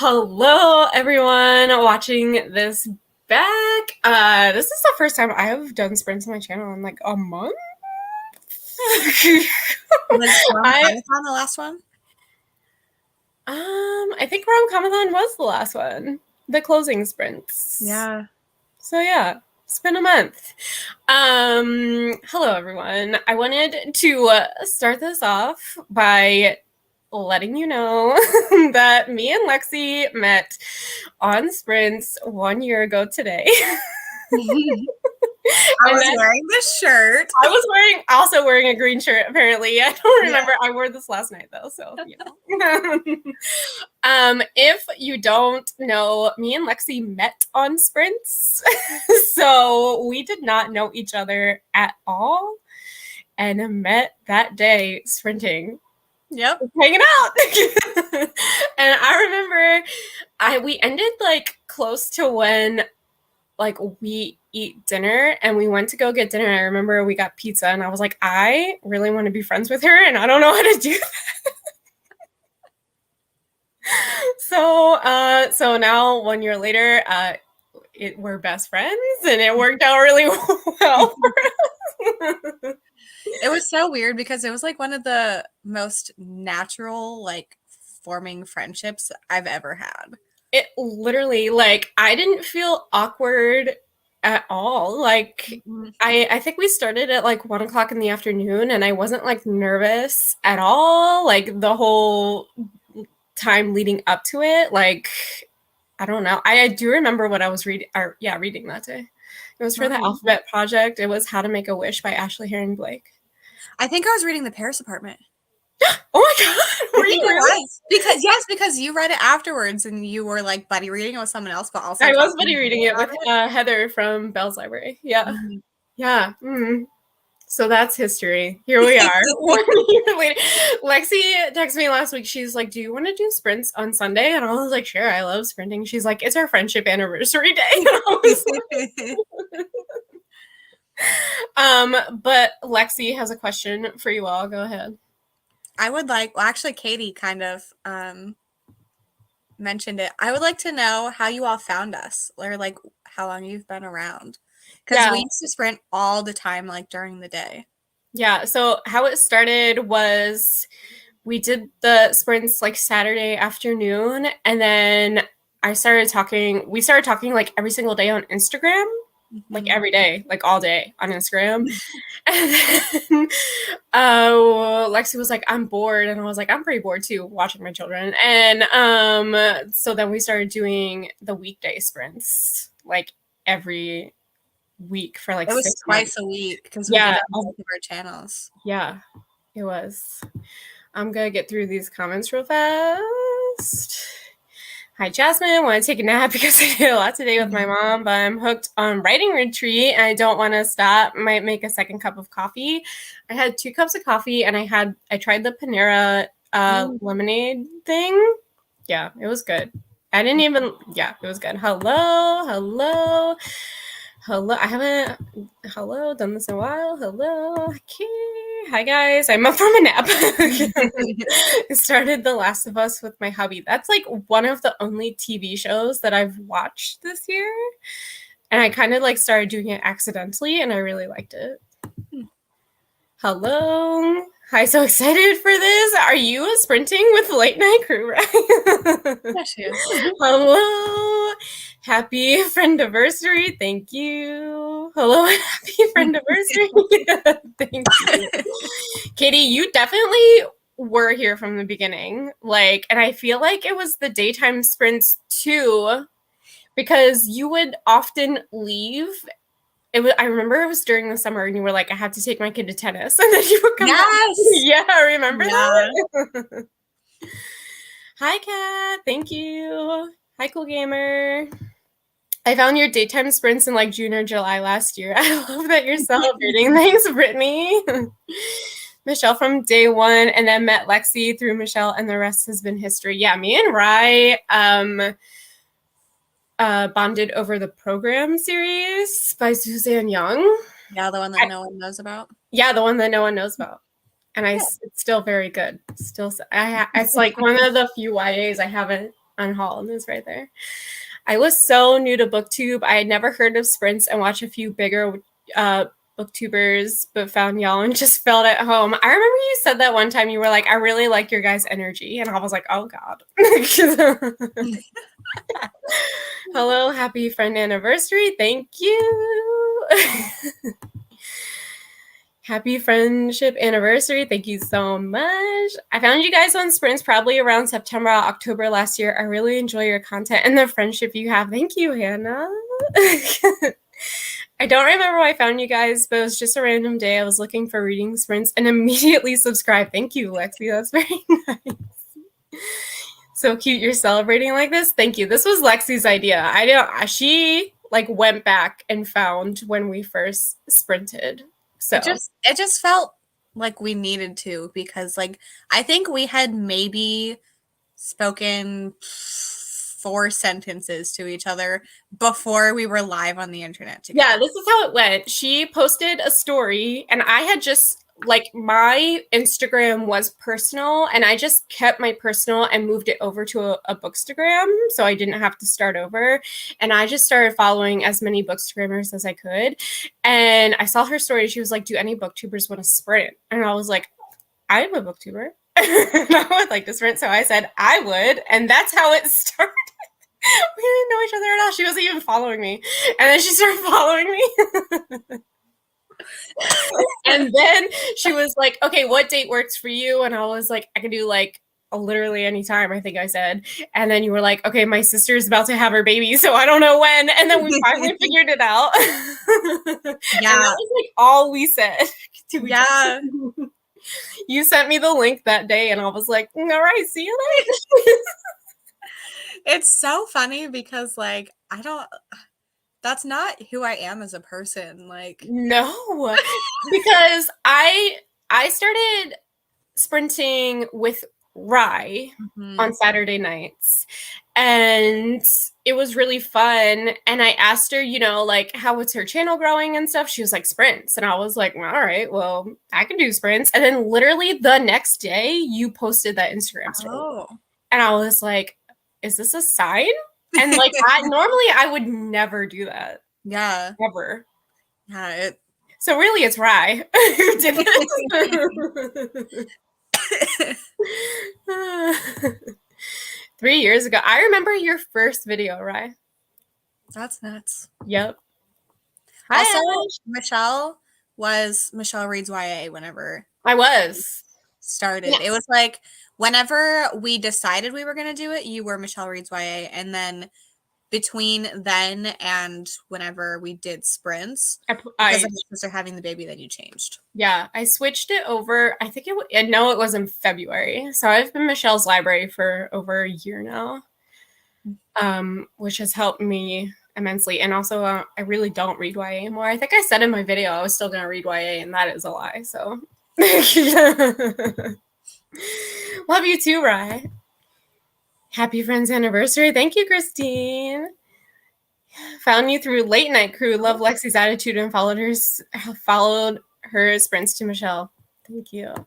Hello, everyone watching this back. This is the first time I have done sprints on my channel in like a month. Was I Rom-Com the last one? I think Rom-Comathon was the last one, the closing sprints. Yeah. So yeah, it's been a month. Hello, everyone. I wanted to start this off by letting you know that me and Lexi met on sprints 1 year ago today. I was wearing this shirt. I was also wearing a green shirt, apparently. I don't remember. Yeah. I wore this last night, though, so, you know. If you don't know, me and Lexi met on sprints, so we did not know each other at all, and met that day sprinting. Yep. Hanging out. And I remember we ended like close to when like we eat dinner, and we went to go get dinner. I remember we got pizza, and I was like, I really want to be friends with her, and I don't know how to do that. So now 1 year later, we're best friends, and it worked out really well for us. It was so weird because it was like one of the most natural, like, forming friendships I've ever had. It literally, like, I didn't feel awkward at all. Like, I think we started at like 1 o'clock in the afternoon, and I wasn't like nervous at all. Like the whole time leading up to it, like, I don't know. I do remember what I was reading that day. It was for the Alphabet Project. It was How to Make a Wish by Ashley Herring Blake. I think I was reading The Paris Apartment. Oh my god! Were you really? Because you read it afterwards, and you were like buddy reading it with someone else, but also I was buddy reading it with Heather from Bell's Library. Yeah, yeah. So that's history. Here we are. 1 year later. Lexi texted me last week. She's like, "Do you want to do sprints on Sunday?" And I was like, "Sure, I love sprinting." She's like, "It's our friendship anniversary day." And I was like, but Lexi has a question for you all. Go ahead. I would like, well, actually, Katie kind of mentioned it. I would like to know how you all found us, or like how long you've been around. Because we used to sprint all the time, like during the day. Yeah. So how it started was we did the sprints like Saturday afternoon, and then we started talking like every single day on Instagram, like every day, like all day on Instagram. And then Lexi was like, I'm bored. And I was like, I'm pretty bored too, watching my children. And so then we started doing the weekday sprints like every week for like it was 6 twice months. a week because we did it on both of our channels. Yeah, it was. I'm gonna get through these comments real fast. Hi, Jasmine. Want to take a nap because I did a lot today with my mom, but I'm hooked on writing retreat and I don't want to stop. Might make a second cup of coffee. I had 2 cups of coffee, and I tried the Panera lemonade thing. Yeah, it was good. It was good. Hello. I haven't done this in a while. Hello. Okay. Hi, guys. I'm up from a nap. I started The Last of Us with my hubby. That's like one of the only TV shows that I've watched this year. And I kind of like started doing it accidentally, and I really liked it. Hello. Hi, so excited for this. Are you sprinting with Late Night Crew, right? Yes, she is. Hello. Happy friendiversary. Thank you. Hello, happy friendiversary. Thank you. Katie, you definitely were here from the beginning. Like, and I feel like it was the daytime sprints too, because you would often leave. I remember it was during the summer, and you were like, I have to take my kid to tennis. And then you would come back. Yeah, I remember that. Hi, Kat. Thank you. Hi, Cool Gamer. I found your daytime sprints in like June or July last year. I love that you're celebrating. Thanks, Brittany. Michelle from day one, and then met Lexi through Michelle, and the rest has been history. Yeah, me and Rye bonded over the program series by Suzanne Young. Yeah, the one that no one knows about. Yeah, the one that no one knows about. And it's still very good. It's like one of the few YAs I haven't on Holland is right there. I was so new to Booktube. I had never heard of sprints and watched a few bigger Booktubers, but found y'all and just felt at home. I remember you said that one time. You were like, I really like your guys' energy. And I was like, oh, God. Hello, happy friend anniversary. Thank you. Happy friendship anniversary. Thank you so much. I found you guys on sprints probably around September, October last year. I really enjoy your content and the friendship you have. Thank you, Hannah. I don't remember why I found you guys, but it was just a random day. I was looking for reading sprints and immediately subscribed. Thank you, Lexi. That's very nice. So cute you're celebrating like this. Thank you. This was Lexi's idea. She like went back and found when we first sprinted. So it just felt like we needed to, because like I think we had maybe spoken 4 sentences to each other before we were live on the internet together. Yeah, this is how it went. She posted a story and I had just like my Instagram was personal and I just kept my personal and moved it over to a Bookstagram so I didn't have to start over. And I just started following as many Bookstagrammers as I could. And I saw her story. She was like, do any Booktubers want to sprint? And I was like, I'm a Booktuber. And I would like to sprint. So I said I would. And that's how it started. We didn't know each other at all. She wasn't even following me. And then she started following me. And then she was like, okay, what date works for you? And I was like, I can do like literally any time, I think I said. And then you were like, okay, my sister's about to have her baby, so I don't know when. And then we finally figured it out. Yeah. And that was like all we said to each other. You sent me the link that day and I was like, all right, see you later. It's so funny because like that's not who I am as a person. Like, no, because I started sprinting with Rye on Saturday nights and it was really fun. And I asked her, you know, like how was her channel growing and stuff. She was like sprints. And I was like, all right, well, I can do sprints. And then literally the next day you posted that Instagram story. And I was like, is this a sign? And like normally I would never do that. Yeah. Ever. Yeah. So really it's Rye who did it. 3 years ago. I remember your first video, Rye. That's nuts. Yep. Also, Michelle reads YA whenever I was started. Yes. It was like whenever we decided we were going to do it, you were Michelle reads YA. And then between then and whenever we did sprints, because of your sister having the baby, then you changed. Yeah, I switched it over. I think it was in February. So I've been Michelle's library for over a year now, which has helped me immensely. And also, I really don't read YA anymore. I think I said in my video I was still going to read YA, and that is a lie. So love you too, Rye. Happy friends anniversary. Thank you, Christine. Found you through Late Night Crew. Love Lexi's attitude and followed her sprints to Michelle. Thank you. It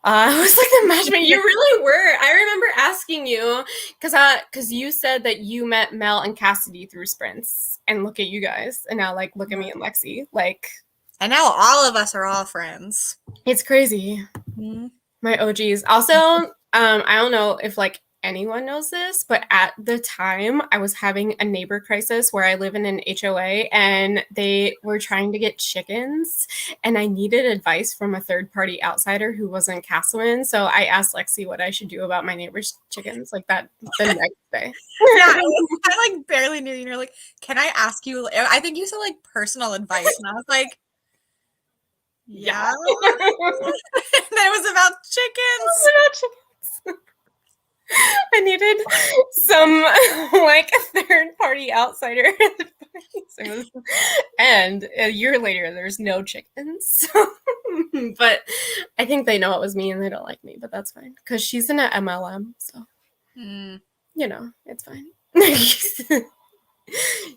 was like the matchmaking. You really were. I remember asking you because you said that you met Mel and Cassidy through sprints, and look at you guys, and now like look at me and Lexi, like. And now all of us are all friends. It's crazy. Mm-hmm. My OGs. Also, I don't know if like anyone knows this, but at the time I was having a neighbor crisis where I live in an HOA and they were trying to get chickens and I needed advice from a third-party outsider who wasn't Castleman. So I asked Lexi what I should do about my neighbor's chickens like that the next day. Yeah, I like barely knew you. You're like, can I ask you? I think you said like personal advice, and I was like, yeah. And it was about chickens. I needed some like third-party outsider advice. And a year later, there's no chickens. But I think they know it was me and they don't like me, but that's fine. Because she's in an MLM, so you know, it's fine.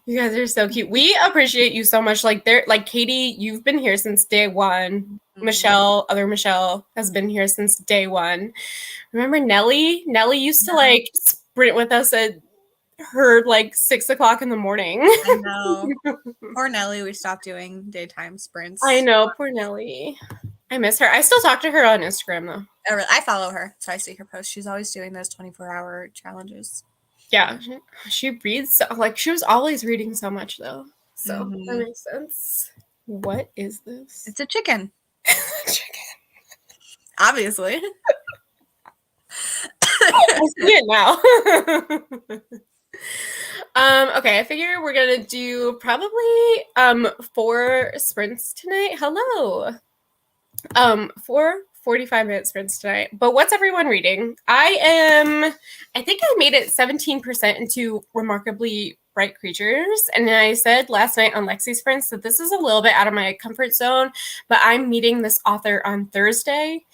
You guys are so cute. We appreciate you so much. Like Katie, you've been here since day one. Michelle, other Michelle, has been here since day one. Remember Nellie? Nellie used to like sprint with us at her like 6 o'clock in the morning. I know. Poor Nelly, we stopped doing daytime sprints. I know, poor Nelly. I miss her. I still talk to her on Instagram though. I follow her, so I see her posts. She's always doing those 24-hour challenges. Yeah, she reads, like, she was always reading so much though. So that makes sense. What is this? It's a chicken. Chicken. Obviously. I see it now. Okay, I figure we're gonna do probably 4 sprints tonight. Hello. 4 45-minute sprints tonight. But what's everyone reading? I think I made it 17% into Remarkably Bright Creatures. And I said last night on Lexi Sprints that this is a little bit out of my comfort zone, but I'm meeting this author on Thursday,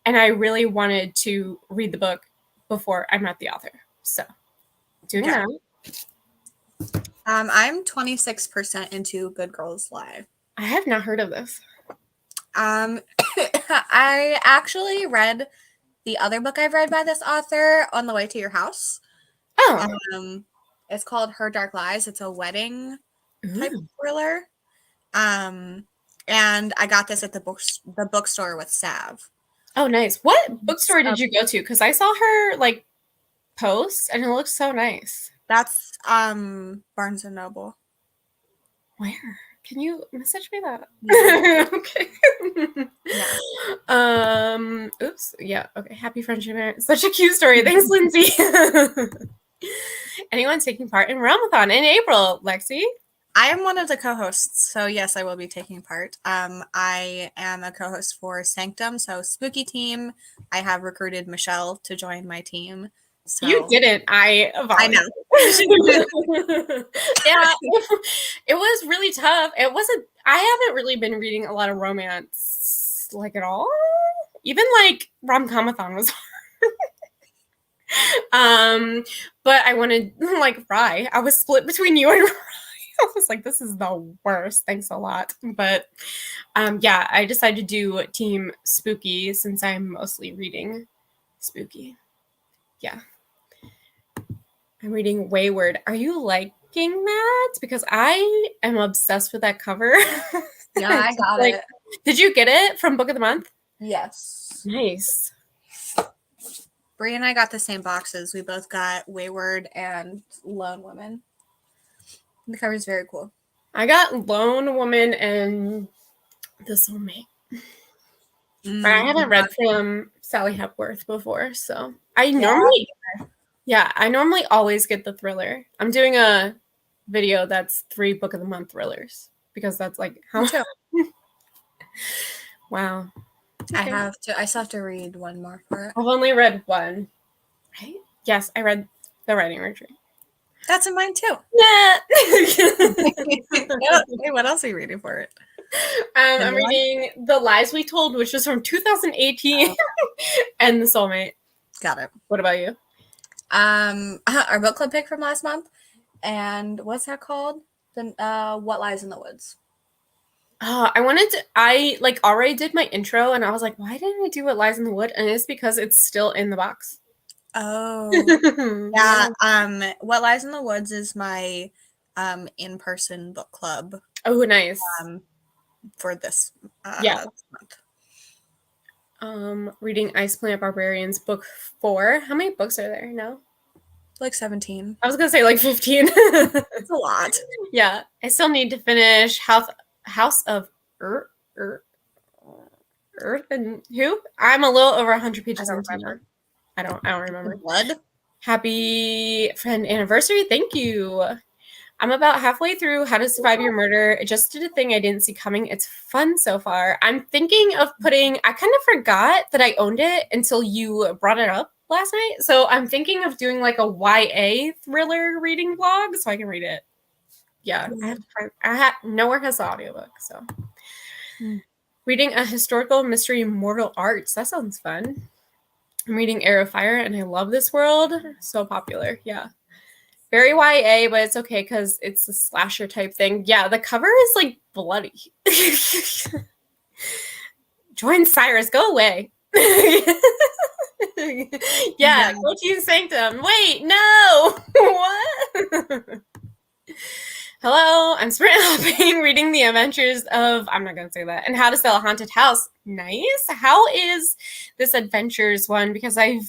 and I really wanted to read the book before I met the author. So, doing that. I'm 26% into Good Girls Lie. I have not heard of this. I actually read the other book I've read by this author on the way to your house. Oh. It's called Her Dark Lies. It's a wedding type thriller. And I got this at the bookstore with Sav. Oh, nice. What bookstore did you go to? Because I saw her like post and it looks so nice. That's Barnes and Noble. Where? Can you message me that? Yeah. Okay. Yeah. Oops. Yeah. Okay. Happy friendship marriage. Such a cute story. Thanks, Lindsay. Anyone taking part in Realmathon in April, Lexi? I am one of the co-hosts, so yes, I will be taking part. I am a co-host for Sanctum, so Spooky Team. I have recruited Michelle to join my team. So. You didn't. I know. Yeah, it was really tough. It wasn't. I haven't really been reading a lot of romance, like, at all. Even like rom-comathon was hard. But I wanted like Rye. I was split between you and Rye. I was like, this is the worst. Thanks a lot. But yeah, I decided to do Team Spooky since I'm mostly reading Spooky. Yeah. I'm reading Wayward. Are you liking that? Because I am obsessed with that cover. Yeah, I got it. Did you get it from Book of the Month? Yes. Nice. Brie and I got the same boxes. We both got Wayward and Lone Woman. The cover is very cool. I got Lone Woman and The Soulmate. But I haven't read from Sally Hepworth before, so I normally always get the thriller. I'm doing a video that's 3 Book of the Month thrillers because that's like how much. Wow. Okay. I still have to read one more for it. I've only read one. Right? Yes, I read The Writing Retreat. That's in mine too. Yeah. Hey, what else are you reading for it? I'm reading The Lies We Told, which was from 2018, and The Soulmate. Got it. What about you? Our book club pick from last month, and what's that called? What Lies in the Woods. I already did my intro, and I was like, why didn't I do What Lies in the Wood? And it's because it's still in the box. Oh, yeah. What Lies in the Woods is my in-person book club. Oh, nice. For this month. Reading Ice Planet Barbarians, book 4. How many books are there? No? Like 17. I was gonna say like 15. It's a lot. Yeah. I still need to finish House of Earth and who? I'm a little over 100 pages. I don't remember. Blood. Happy friend anniversary. Thank you. I'm about halfway through How to Survive Your Murder. I just did a thing I didn't see coming. It's fun so far. I'm thinking of I kind of forgot that I owned it until you brought it up last night. So I'm thinking of doing like a YA thriller reading vlog so I can read it. Yeah. Nowhere has the audiobook, so. Reading a historical mystery, Mortal Arts. That sounds fun. I'm reading Air of Fire, and I love this world. So popular. Yeah. Very YA, but it's okay because it's a slasher type thing. Yeah, the cover is like bloody. Join Cyrus. Go away. Yeah, go to Sanctum. Wait, no! What? Hello, I'm sprint hopping, reading the adventures of, I'm not going to say that, and how to sell a haunted house. Nice. How is this adventures one? Because I'm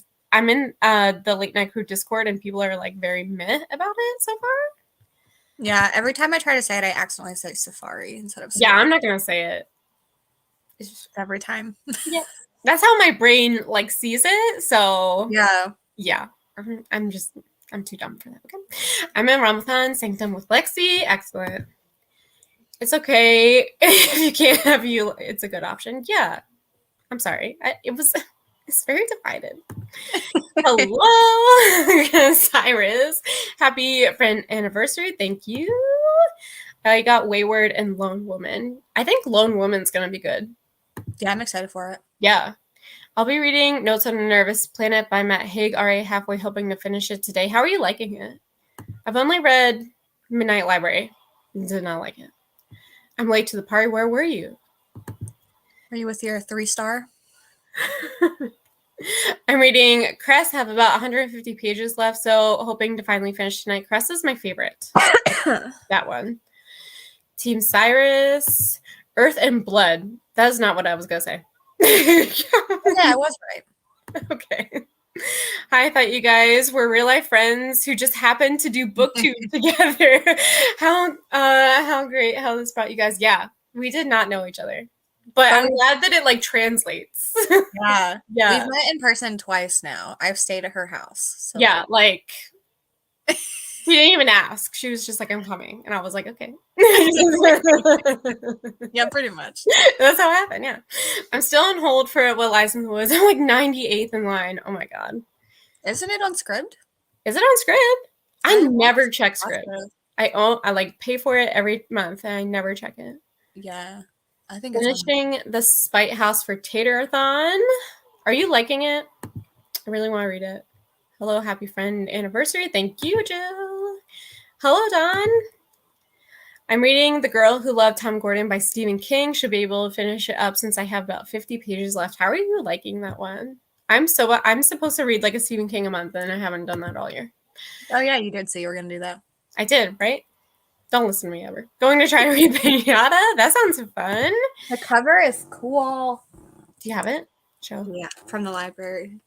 in the late night crew Discord and people are like very meh about it so far. Yeah, every time I try to say it, I accidentally say safari instead of safari. Yeah, I'm not going to say it. It's just every time. Yeah. That's how my brain like sees it. So yeah, I'm too dumb for that. Okay. I'm in Ramathon, Sanctum with Lexi. Excellent. It's okay if you can't have you. It's a good option. Yeah. I'm sorry. It's very divided. Hello, Cyrus. Happy friend anniversary. Thank you. I got Wayward and Lone Woman. I think Lone Woman's going to be good. Yeah, I'm excited for it. Yeah. I'll be reading Notes on a Nervous Planet by Matt Haig, already halfway, hoping to finish it today. How are you liking it? I've only read Midnight Library. Did not like it. I'm late to the party. Where were you? Were you with your 3-star? I'm reading Cress, have about 150 pages left, so hoping to finally finish tonight. Cress is my favorite. That one. Team Cyrus, Earth and Blood. That is not what I was going to say. Yeah, I was right. Okay. Hi, I thought you guys were real life friends who just happened to do Booktube together. How great how this brought you guys. Yeah, we did not know each other. But I'm glad that it like translates. Yeah. Yeah. We've met in person twice now. I've stayed at her house. So. Yeah, like she didn't even ask. She was just like, I'm coming. And I was like, okay. Yeah, pretty much. That's how it happened, yeah. I'm still on hold for What Lies in the Woods. I'm like 98th in line. Oh my God. Isn't it on Scribd? Is it on Scribd? I never check Scribd. I like pay for it every month and I never check it. Yeah. I think finishing the Spite House for Taterathon. Are you liking it? I really want to read it. Hello, happy friend anniversary. Thank you, Jill. Hello, Dawn. I'm reading The Girl Who Loved Tom Gordon by Stephen King. Should be able to finish it up since I have about 50 pages left. How are you liking that one? I'm supposed to read like a Stephen King a month, and I haven't done that all year. Oh yeah, you did say you were gonna do that. I did, right? Don't listen to me ever. Going to try to read Pinata? That sounds fun. The cover is cool. Do you have it? Show. Yeah, from the library.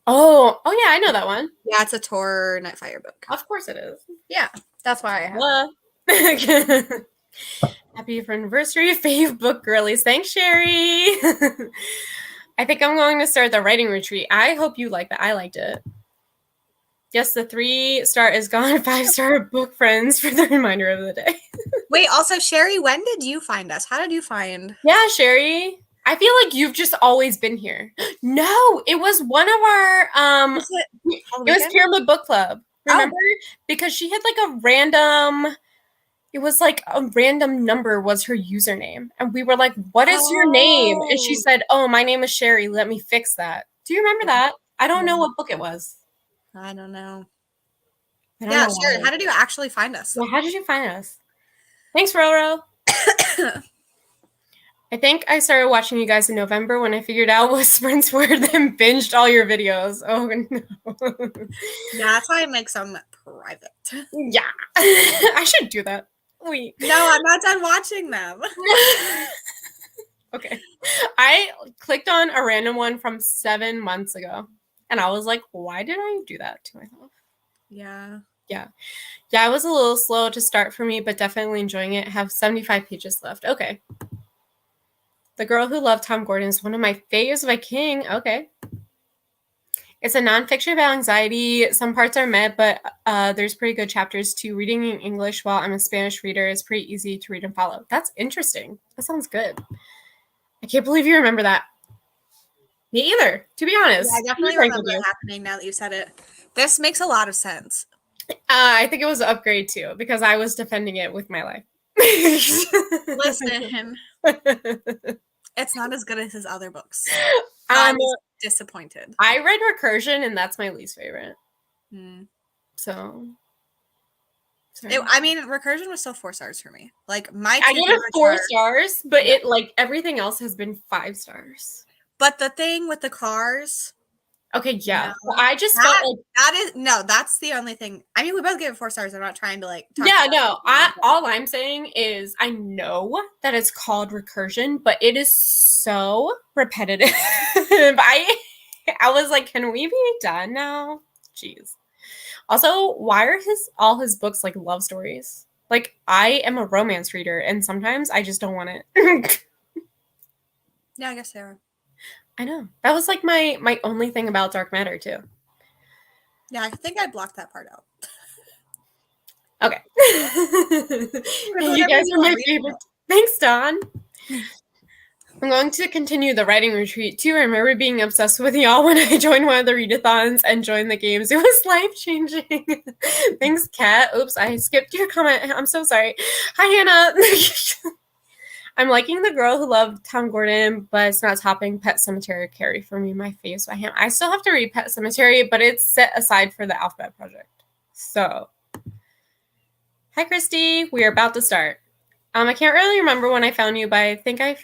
Oh yeah, I know that one. Yeah, it's a Tor Nightfire book. Of course it is. Yeah, that's why I have it. Happy anniversary, fave book girlies. Thanks, Sherry. I think I'm going to start the writing retreat. I hope you like that. I liked it. Yes, the 3-star is gone. 5-star book friends for the reminder of the day. Wait, also, Sherry, when did you find us? How did you find? Yeah, Sherry. I feel like you've just always been here. No, it was one of our it was Pyramid Book Club. Remember? Oh. Because she had like a random number was her username. And we were like, what is your name? And she said, oh, my name is Sherry. Let me fix that. Do you remember that? I don't know what book it was. I don't know. Yeah, sure. How did you actually find us? Well, how did you find us? Thanks, Roro. I think I started watching you guys in November when I figured out what sprints were, then binged all your videos. Oh, no. Yeah, that's why I make some private. Yeah. I should do that. Wait. No, I'm not done watching them. Okay. I clicked on a random one from 7 months ago, and I was like, why did I do that to myself? Yeah. Yeah. Yeah, it was a little slow to start for me, but definitely enjoying it. I have 75 pages left. Okay. The Girl Who Loved Tom Gordon is one of my faves by King. Okay. It's a nonfiction about anxiety. Some parts are met, but there's pretty good chapters too. Reading in English while I'm a Spanish reader is pretty easy to read and follow. That's interesting. That sounds good. I can't believe you remember that. Me either, to be honest. Yeah, I definitely remember it happening now that you said it. This makes a lot of sense. I think it was an upgrade too, because I was defending it with my life. Listen. It's not as good as his other books. I'm disappointed. I read Recursion, and that's my least favorite. So, I mean, Recursion was still 4 stars for me. Like I gave it 4 stars, but it like everything else has been 5 stars. But the thing with the cars, Okay, yeah. No. Well, I just felt like That's the only thing. I mean, we both gave it 4 stars. I'm not trying to like talk yeah, about no. it. All I'm saying is I know that it's called recursion, but it is so repetitive. I was like, can we be done now? Jeez. Also, why are all his books like love stories? Like, I am a romance reader, and sometimes I just don't want it. Yeah, I guess they are. I know. That was like my only thing about dark matter too. Yeah, I think I blocked that part out. Okay. You guys are my favorite. Thanks, Dawn. I'm going to continue the writing retreat too. I remember being obsessed with y'all when I joined one of the readathons and joined the games. It was life-changing. Thanks, Kat. Oops, I skipped your comment. I'm so sorry. Hi, Hannah. I'm liking the girl who loved Tom Gordon, but it's not topping Pet Sematary Carrie for me. My face by him. I still have to read Pet Sematary, but it's set aside for the Alphabet Project. So, hi, Christy. We are about to start. I can't really remember when I found you, but I think I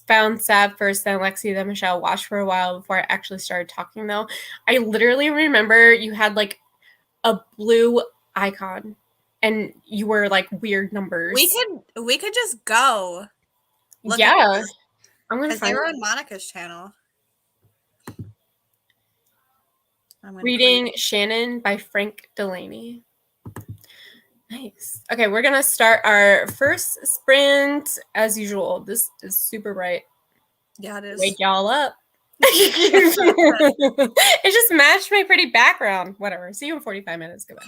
found Sav first, then Lexi, then Michelle. Watched for a while before I actually started talking, though. I literally remember you had like a blue icon, and you were like weird numbers. We could just go. Yeah, I'm gonna because they were on Monica's channel. Reading Shannon by Frank Delaney. Nice. Okay, we're gonna start our first sprint as usual. This is super bright. Yeah, it is. Wake y'all up. It just matched my pretty background. Whatever. See you in 45 minutes. Goodbye.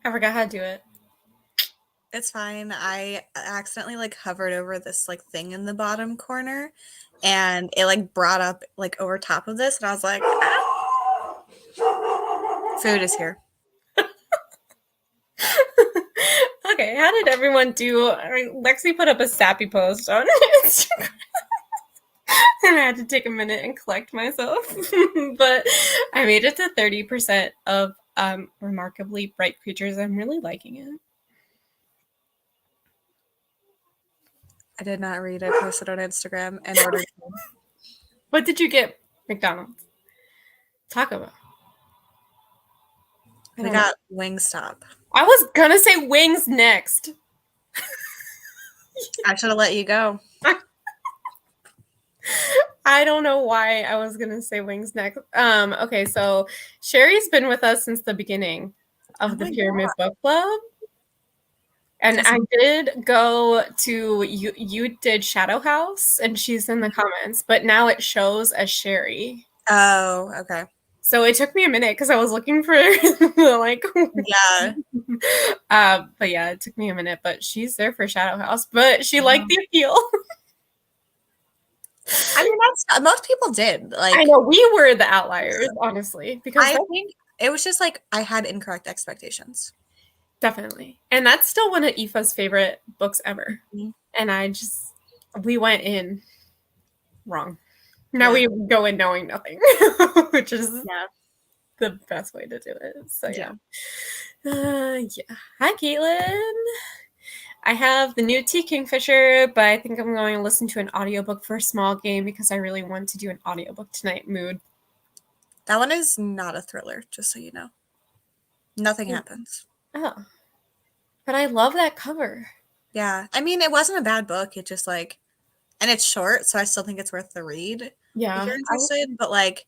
I forgot how to do it. It's fine. I accidentally like hovered over this like thing in the bottom corner and it like brought up like over top of this and I was like, ah. Food is here. Okay, how did everyone do? Lexi put up a sappy post on Instagram. And I had to take a minute and collect myself. But I made it to 30% of remarkably bright creatures. I'm really liking it. I did not read. I posted on Instagram and ordered food. What did you get? McDonald's. Taco Bell. We got Wingstop. I was gonna say wings next. I should have let you go. I don't know why I was gonna say wings next. Okay, so Sherry's been with us since the beginning of the Pyramid Book Club. And I did go to you did Shadow House and she's in the comments, but now it shows as Sherry. Oh, okay. So it took me a minute because I was looking for like yeah. But yeah, it took me a minute, but she's there for Shadow House, but she liked the appeal. I mean, that's most people did. Like I know we were the outliers, honestly, because I think it was just like I had incorrect expectations. Definitely. And that's still one of Aoife's favorite books ever. Mm-hmm. And we went in wrong. Now we go in knowing nothing, which is the best way to do it. So yeah. Hi, Caitlin. I have the new Tea Kingfisher, but I think I'm going to listen to an audiobook for a small game because I really want to do an audiobook tonight. Mood. That one is not a thriller, just so you know. Nothing happens. Oh. But I love that cover. Yeah. I mean, it wasn't a bad book. It just like, and it's short, so I still think it's worth the read. Yeah. If you're interested, but like,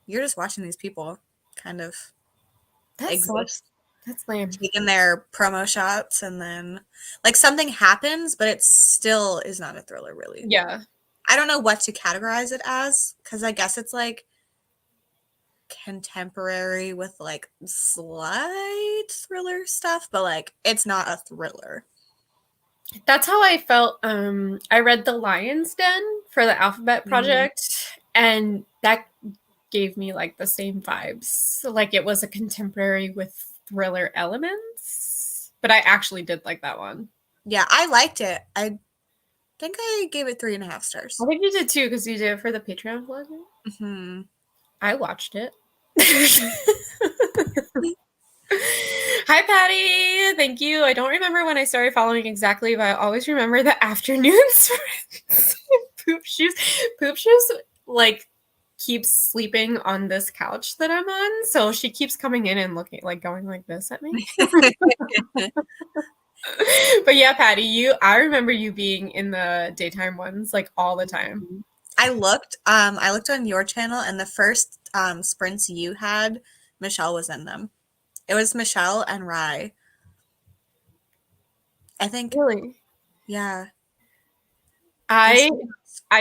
you're just watching these people kind of exist. That's lame. Taking their promo shots and then like something happens, but it still is not a thriller, really. Yeah. I don't know what to categorize it as because I guess it's like contemporary with like slight thriller stuff, but like it's not a thriller. That's how I felt. I read The Lion's Den for the Alphabet Project, and that gave me like the same vibes. Like it was a contemporary with thriller elements, but I actually did like that one. Yeah, I liked it. I think I gave it 3.5 stars. I think you did too because you did it for the Patreon vlog. Mm-hmm. I watched it. Hi, Patty. Thank you. I don't remember when I started following exactly, but I always remember the afternoons. Poop shoes like keeps sleeping on this couch that I'm on, so she keeps coming in and looking like going like this at me. But yeah, Patty, I remember you being in the daytime ones like all the time. I looked on your channel and the first sprints you had, Michelle was in them. It was Michelle and Rye. I think. Really? Yeah. I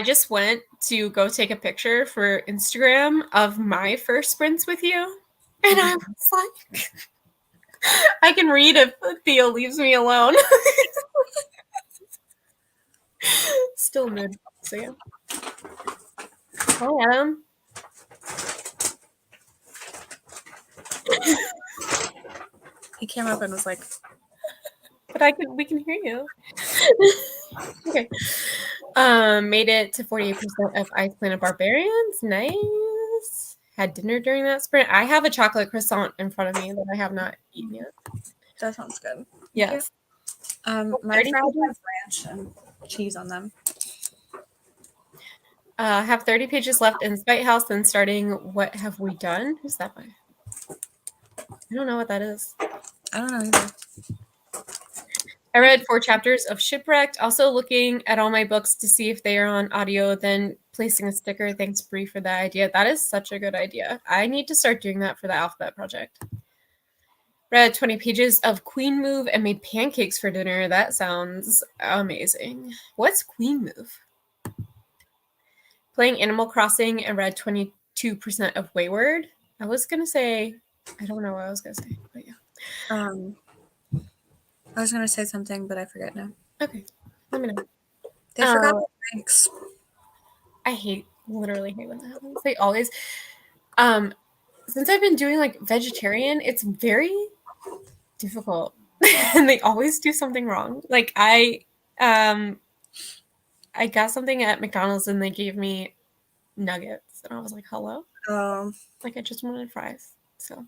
just went to go take a picture for Instagram of my first sprints with you. And I was like, I can read if Theo leaves me alone. Still mid. So yeah. Hi, Adam. He came up and was like, but we can hear you. Okay. Made it to 48% of Ice Planet Barbarians. Nice. Had dinner during that sprint. I have a chocolate croissant in front of me that I have not eaten yet. That sounds good. Yes. My friends have ranch and cheese on them. Have 30 pages left in Spite House, then starting What Have We Done? Who's that by? I don't know what that is. I don't know either. I read 4 chapters of Shipwrecked, also looking at all my books to see if they are on audio, then placing a sticker. Thanks, Brie, for that idea. That is such a good idea. I need to start doing that for the Alphabet Project. Read 20 pages of Queen Move and made pancakes for dinner. That sounds amazing. What's Queen Move? Playing Animal Crossing and read 22% of Wayward. I was going to say, I don't know what I was going to say, but yeah. I was gonna say something, but I forget now. Okay, let me know. They forgot the drinks. I literally hate when that happens. They always, since I've been doing like vegetarian, it's very difficult, and they always do something wrong. Like I got something at McDonald's and they gave me nuggets, and I was like, "Hello." Like I just wanted fries. So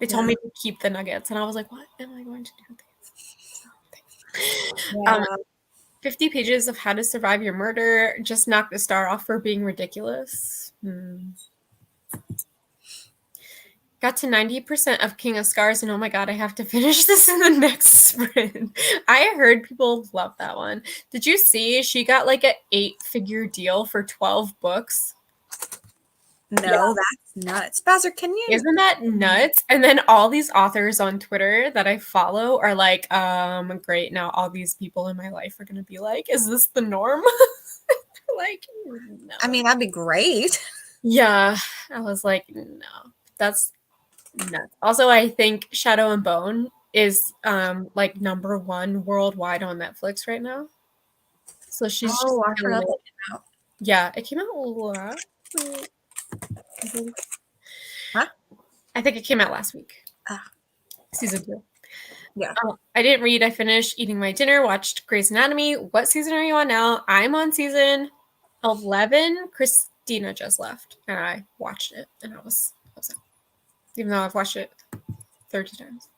they told me to keep the nuggets, and I was like, "What am I going to do with these?" Yeah. 50 pages of how to survive your murder. Just knocked the star off for being ridiculous. Got to 90% of King of Scars, and oh my god, I have to finish this in the next sprint. I heard people love that one. Did you see she got like an 8-figure deal for 12 books? No, that's nuts. Bowser, can you? Isn't that nuts? And then all these authors on Twitter that I follow are like, great, now all these people in my life are going to be like, is this the norm? Like, no. I mean, that'd be great. Yeah, I was like, no, that's nuts. Also, I think Shadow and Bone is like #1 worldwide on Netflix right now. So she's just I forgot that came out. Yeah, it came out last week. Huh? I think it came out last week. Season 2. Yeah. I didn't read. I finished eating my dinner, watched Grey's Anatomy. What season are you on now? I'm on season 11. Christina just left, and I watched it, and I was upset. Even though I've watched it 30 times.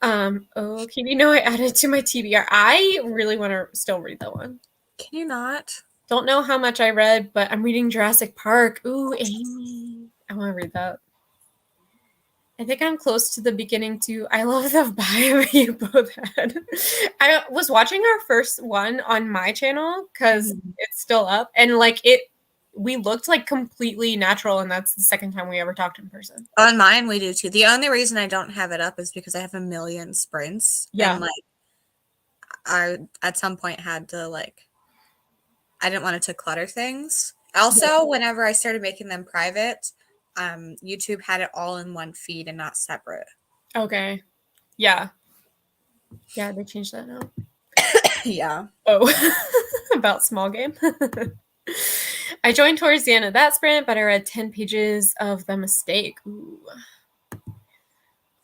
Okay, you know I added to my TBR. I really want to still read that one. Can you not? Don't know how much I read, but I'm reading Jurassic Park. Ooh, Amy. I want to read that. I think I'm close to the beginning to I love the vibe you both had. I was watching our first one on my channel because it's still up, and like we looked like completely natural, and that's the second time we ever talked in person. On mine, we do too. The only reason I don't have it up is because I have a million sprints. Yeah. And like, I at some point had to like, I didn't want it to clutter things. Also, whenever I started making them private, YouTube had it all in one feed and not separate. Okay. Yeah. Yeah, they changed that now. Yeah. Oh, about small game. I joined towards the end of that sprint, but I read 10 pages of The Mistake. Ooh.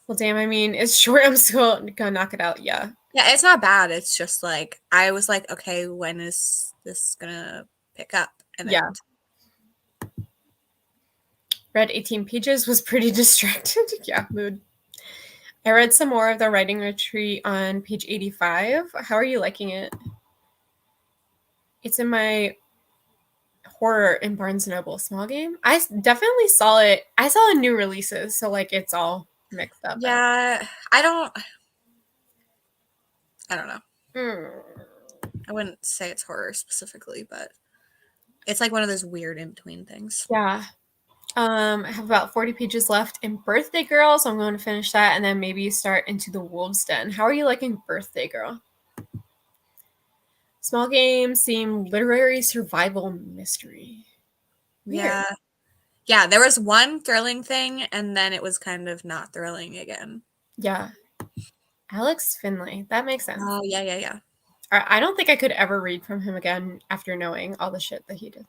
Well, damn, I mean, it's short. I'm still gonna knock it out. Yeah. Yeah, it's not bad. It's just like, I was like, okay, when is this gonna pick up? And yeah. Read 18 pages, was pretty distracted. Yeah, mood. I read some more of the writing retreat on page 85. How are you liking it? It's in my horror in Barnes & Noble small game. I definitely saw it. I saw new releases, so like it's all mixed up. Yeah, I don't know. I wouldn't say it's horror specifically, but it's like one of those weird in-between things. Yeah. I have about 40 pages left in Birthday Girl, so I'm going to finish that and then maybe start into the Wolves Den. How are you liking Birthday Girl? Small games seem literary survival mystery. Weird. Yeah, there was one thrilling thing, and then it was kind of not thrilling again. Yeah. Alex Finlay. That makes sense. Oh, yeah. I don't think I could ever read from him again after knowing all the shit that he did.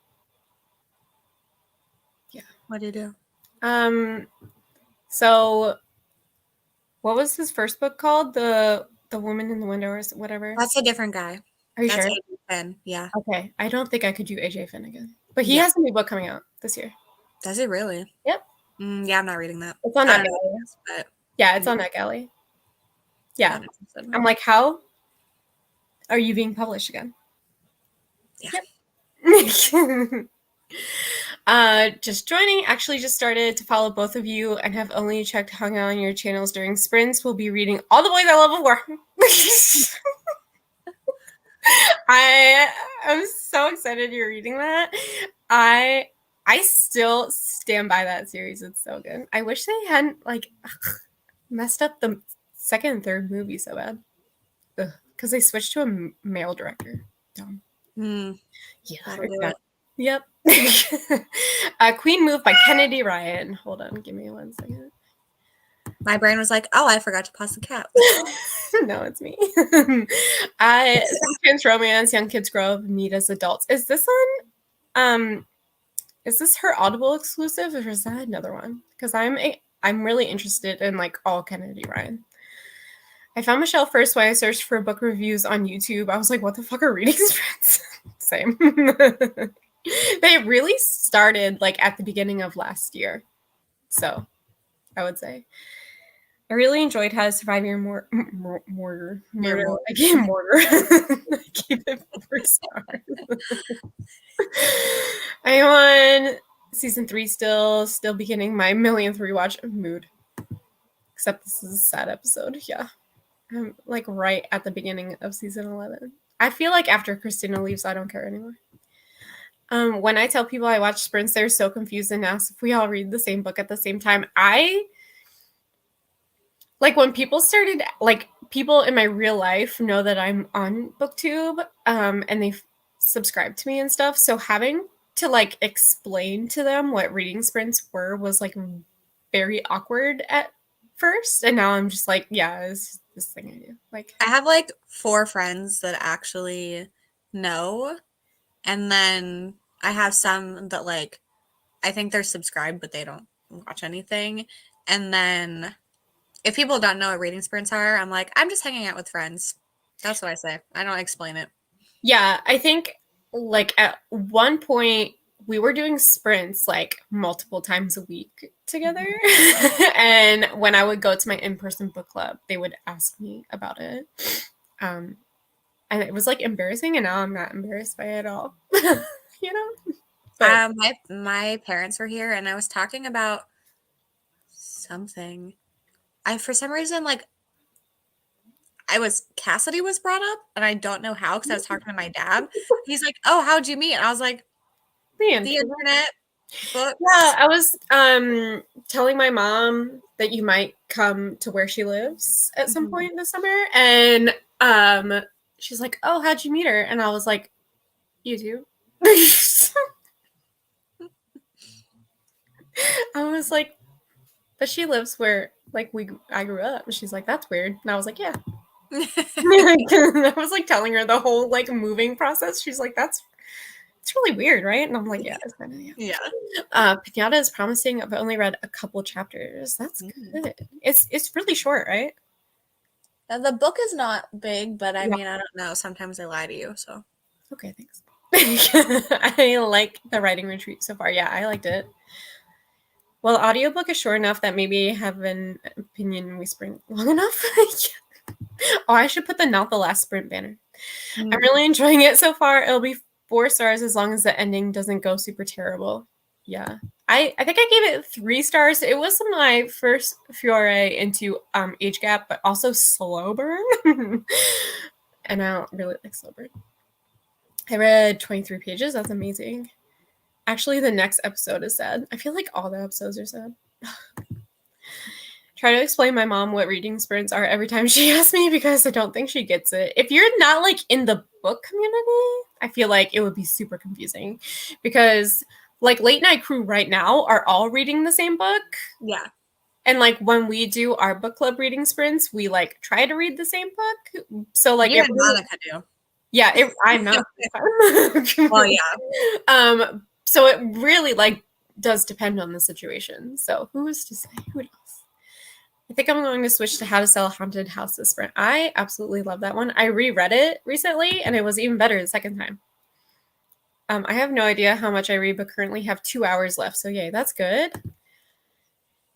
Yeah. What did he do? So what was his first book called? The Woman in the Window or whatever? That's a different guy. Are you sure? AJ Finn, yeah. Okay. I don't think I could do AJ Finn again. But he has a new book coming out this year. Does it really? Yep. Yeah, I'm not reading that. It's on NetGalley. But yeah, it's on NetGalley. Yeah. I'm like, how are you being published again? Yeah. Yep. Just joining. Actually just started to follow both of you and have only hung out on your channels during sprints. We'll be reading All the Boys I Love Before. I am so excited you're reading that. I still stand by that series. It's so good. I wish they hadn't like messed up the second and third movie so bad. Because they switched to a male director. Dumb. Yeah. Yep. Queen Move by Kennedy Ryan. Hold on, give me 1 second. My brain was like, oh, I forgot to pause the cat. No, it's me. Chance Romance, Young Kids Grow Up, Meet as Adults. Is this her Audible exclusive, or is that another one? Because I'm really interested in like all Kennedy Ryan. I found Michelle first when I searched for book reviews on YouTube. I was like, what the fuck are reading sprints? Same. They really started like at the beginning of last year. So I would say. I really enjoyed How to Survive Your Murder. I gave Mortar. I gave it 4 stars. I am on season 3 still beginning my millionth rewatch mood. Except this is a sad episode. Yeah. I'm like right at the beginning of season 11. I feel like after Christina leaves, I don't care anymore. When I tell people I watch sprints, they're so confused and ask if we all read the same book at the same time. Like when people started, like people in my real life know that I'm on Booktube, and they subscribe to me and stuff. So having to like explain to them what reading sprints were was like very awkward at first. And now I'm just like, yeah, it's this thing I do. Like I have like 4 friends that actually know. And then I have some that like, I think they're subscribed, but they don't watch anything. And then if people don't know what reading sprints are, I'm like, I'm just hanging out with friends. That's what I say. I don't explain it. Yeah, I think like at one point we were doing sprints like multiple times a week together. And when I would go to my in-person book club, they would ask me about it. And it was like embarrassing, and now I'm not embarrassed by it at all. You know? But my parents were here and I was talking about something. For some reason, like Cassidy was brought up, and I don't know how, because I was talking to my dad. He's like, oh, how'd you meet? And I was like, the internet. Books. Yeah, I was telling my mom that you might come to where she lives at some point this summer, and she's like, oh, how'd you meet her? And I was like, YouTube. I was like, but she lives where like I grew up. And she's like, that's weird. And I was like, yeah. I was like telling her the whole like moving process. She's like, it's really weird, right? And I'm like, yeah, it's kind of, yeah. Pinata is promising. I've only read a couple chapters. That's good. It's really short, right? The book is not big, but I mean, I don't know. Sometimes I lie to you, so. Okay, thanks. I like the writing retreat so far. Yeah, I liked it. Well, the audiobook is short enough that maybe I have an opinion we sprint long enough. Oh, I should put the Not the Last Sprint banner. I'm really enjoying it so far. It'll be 4 stars as long as the ending doesn't go super terrible. Yeah. I think I gave it 3 stars. It was my first foray into age gap, but also slow burn. And I don't really like slow burn. I read 23 pages. That's amazing. Actually, the next episode is sad. I feel like all the episodes are sad. Try to explain my mom what reading sprints are every time she asks me, because I don't think she gets it. If you're not like in the book community, I feel like it would be super confusing, because like Late Night Crew right now are all reading the same book. Yeah. And like when we do our book club reading sprints, we like try to read the same book. So like you and Monica do. Yeah, I'm not. Well, yeah. So it really like does depend on the situation. So who's to say? Who knows? I think I'm going to switch to How to Sell a Haunted House this sprint. I absolutely love that one. I reread it recently, and it was even better the second time. I have no idea how much I read, but currently have 2 hours left. So yay, that's good.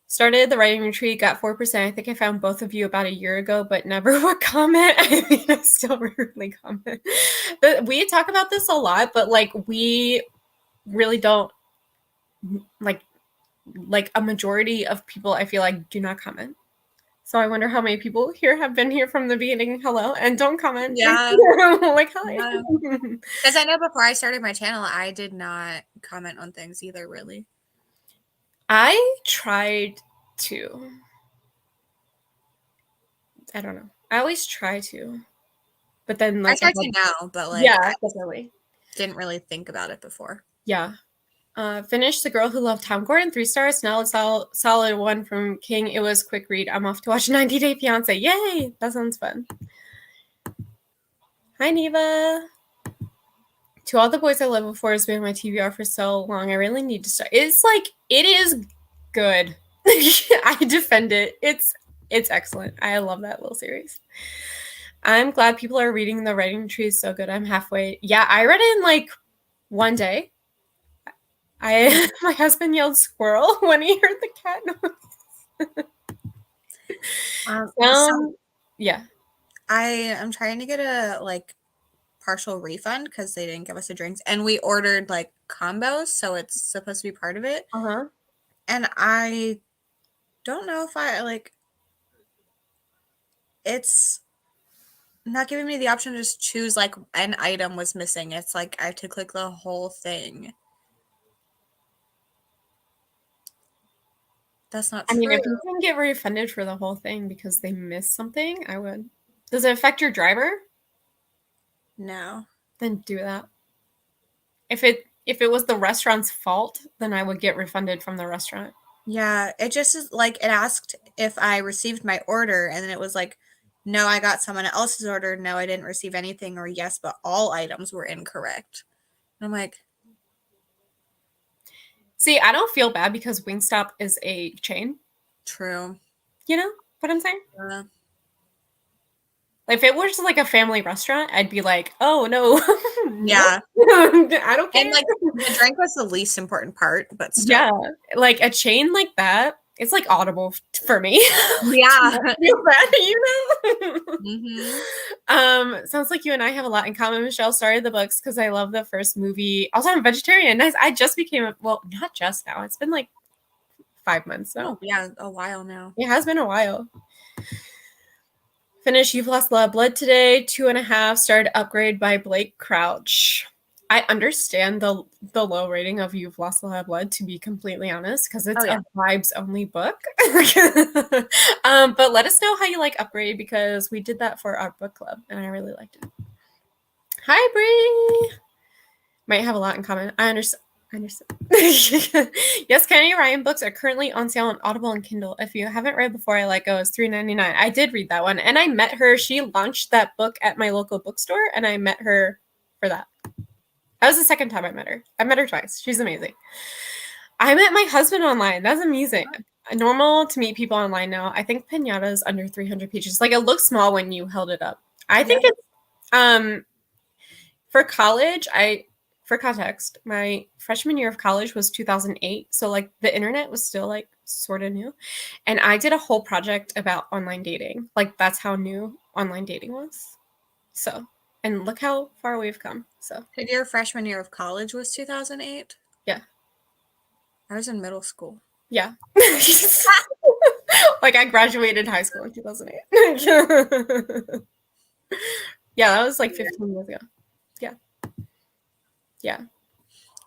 Started the writing retreat, got 4%. I think I found both of you about a year ago, but never would comment. I mean, I still rarely comment. But we talk about this a lot, but like we really don't like a majority of people I feel like do not comment. So I wonder how many people here have been here from the beginning. Hello, and don't comment. Yeah. Like hi. Because I know before I started my channel, I did not comment on things either, really. I tried to. I don't know. I always try to. But then like I try to now, but like yeah, definitely. Didn't really think about it before. Yeah. Finished The Girl Who Loved Tom Gordon, 3 stars. Now it's solid 1 from King. It was quick read. I'm off to watch 90 Day Fiancé. Yay! That sounds fun. Hi, Neva. To All the Boys I Loved Before has been on my TBR for so long. I really need to start. It's like, it is good. I defend it. It's excellent. I love that little series. I'm glad people are reading. The writing tree is so good. I'm halfway. Yeah, I read it in like one day. My husband yelled squirrel when he heard the cat noise. Yeah. I am trying to get a like partial refund because they didn't give us the drinks, and we ordered like combos, so it's supposed to be part of it. And I don't know if I like. It's not giving me the option to just choose like an item was missing. It's like I have to click the whole thing. That's not true. I mean, if you can get refunded for the whole thing because they missed something, I would. Does it affect your driver? No. Then do that. If it was the restaurant's fault, then I would get refunded from the restaurant. Yeah, it just is like it asked if I received my order, and then it was like, no, I got someone else's order. No, I didn't receive anything, or yes, but all items were incorrect. And I'm like, see, I don't feel bad because Wingstop is a chain. True. You know what I'm saying? If it was like a family restaurant, I'd be like, oh, no. Yeah. I don't care. And like the drink was the least important part, but still. Yeah. Like a chain like that, it's like Audible for me. Yeah. Feel bad, you know? Sounds like you and I have a lot in common. Michelle started the books because I love the first movie. Also, I'm a vegetarian. I just became not just now. It's been like 5 months now. Oh, yeah, a while now. It has been a while. Finished You've Lost a Lot of Blood today. 2.5. Started Upgrade by Blake Crouch. I understand the low rating of You've Lost a Lot of Blood, to be completely honest, because it's a vibes-only book. But let us know how you like Upgrade, because we did that for our book club, and I really liked it. Hi, Bree! Might have a lot in common. I understand. Yes, Kennedy Ryan books are currently on sale on Audible and Kindle. If you haven't read Before I Let Go, it's $3.99. I did read that one, and I met her. She launched that book at my local bookstore, and I met her for that. That was the second time I met her. I met her twice. She's amazing. I met my husband online. That's amazing. Normal to meet people online now. I think Pinata is under 300 pages. Like, it looks small when you held it up. I think it's for college. For context, my freshman year of college was 2008. So like the internet was still like sort of new. And I did a whole project about online dating. Like that's how new online dating was. So, and look how far we've come. So your freshman year of college was 2008? Yeah. I was in middle school. Yeah. Like I graduated high school in 2008. Yeah, that was like 15 years ago. Yeah. Yeah.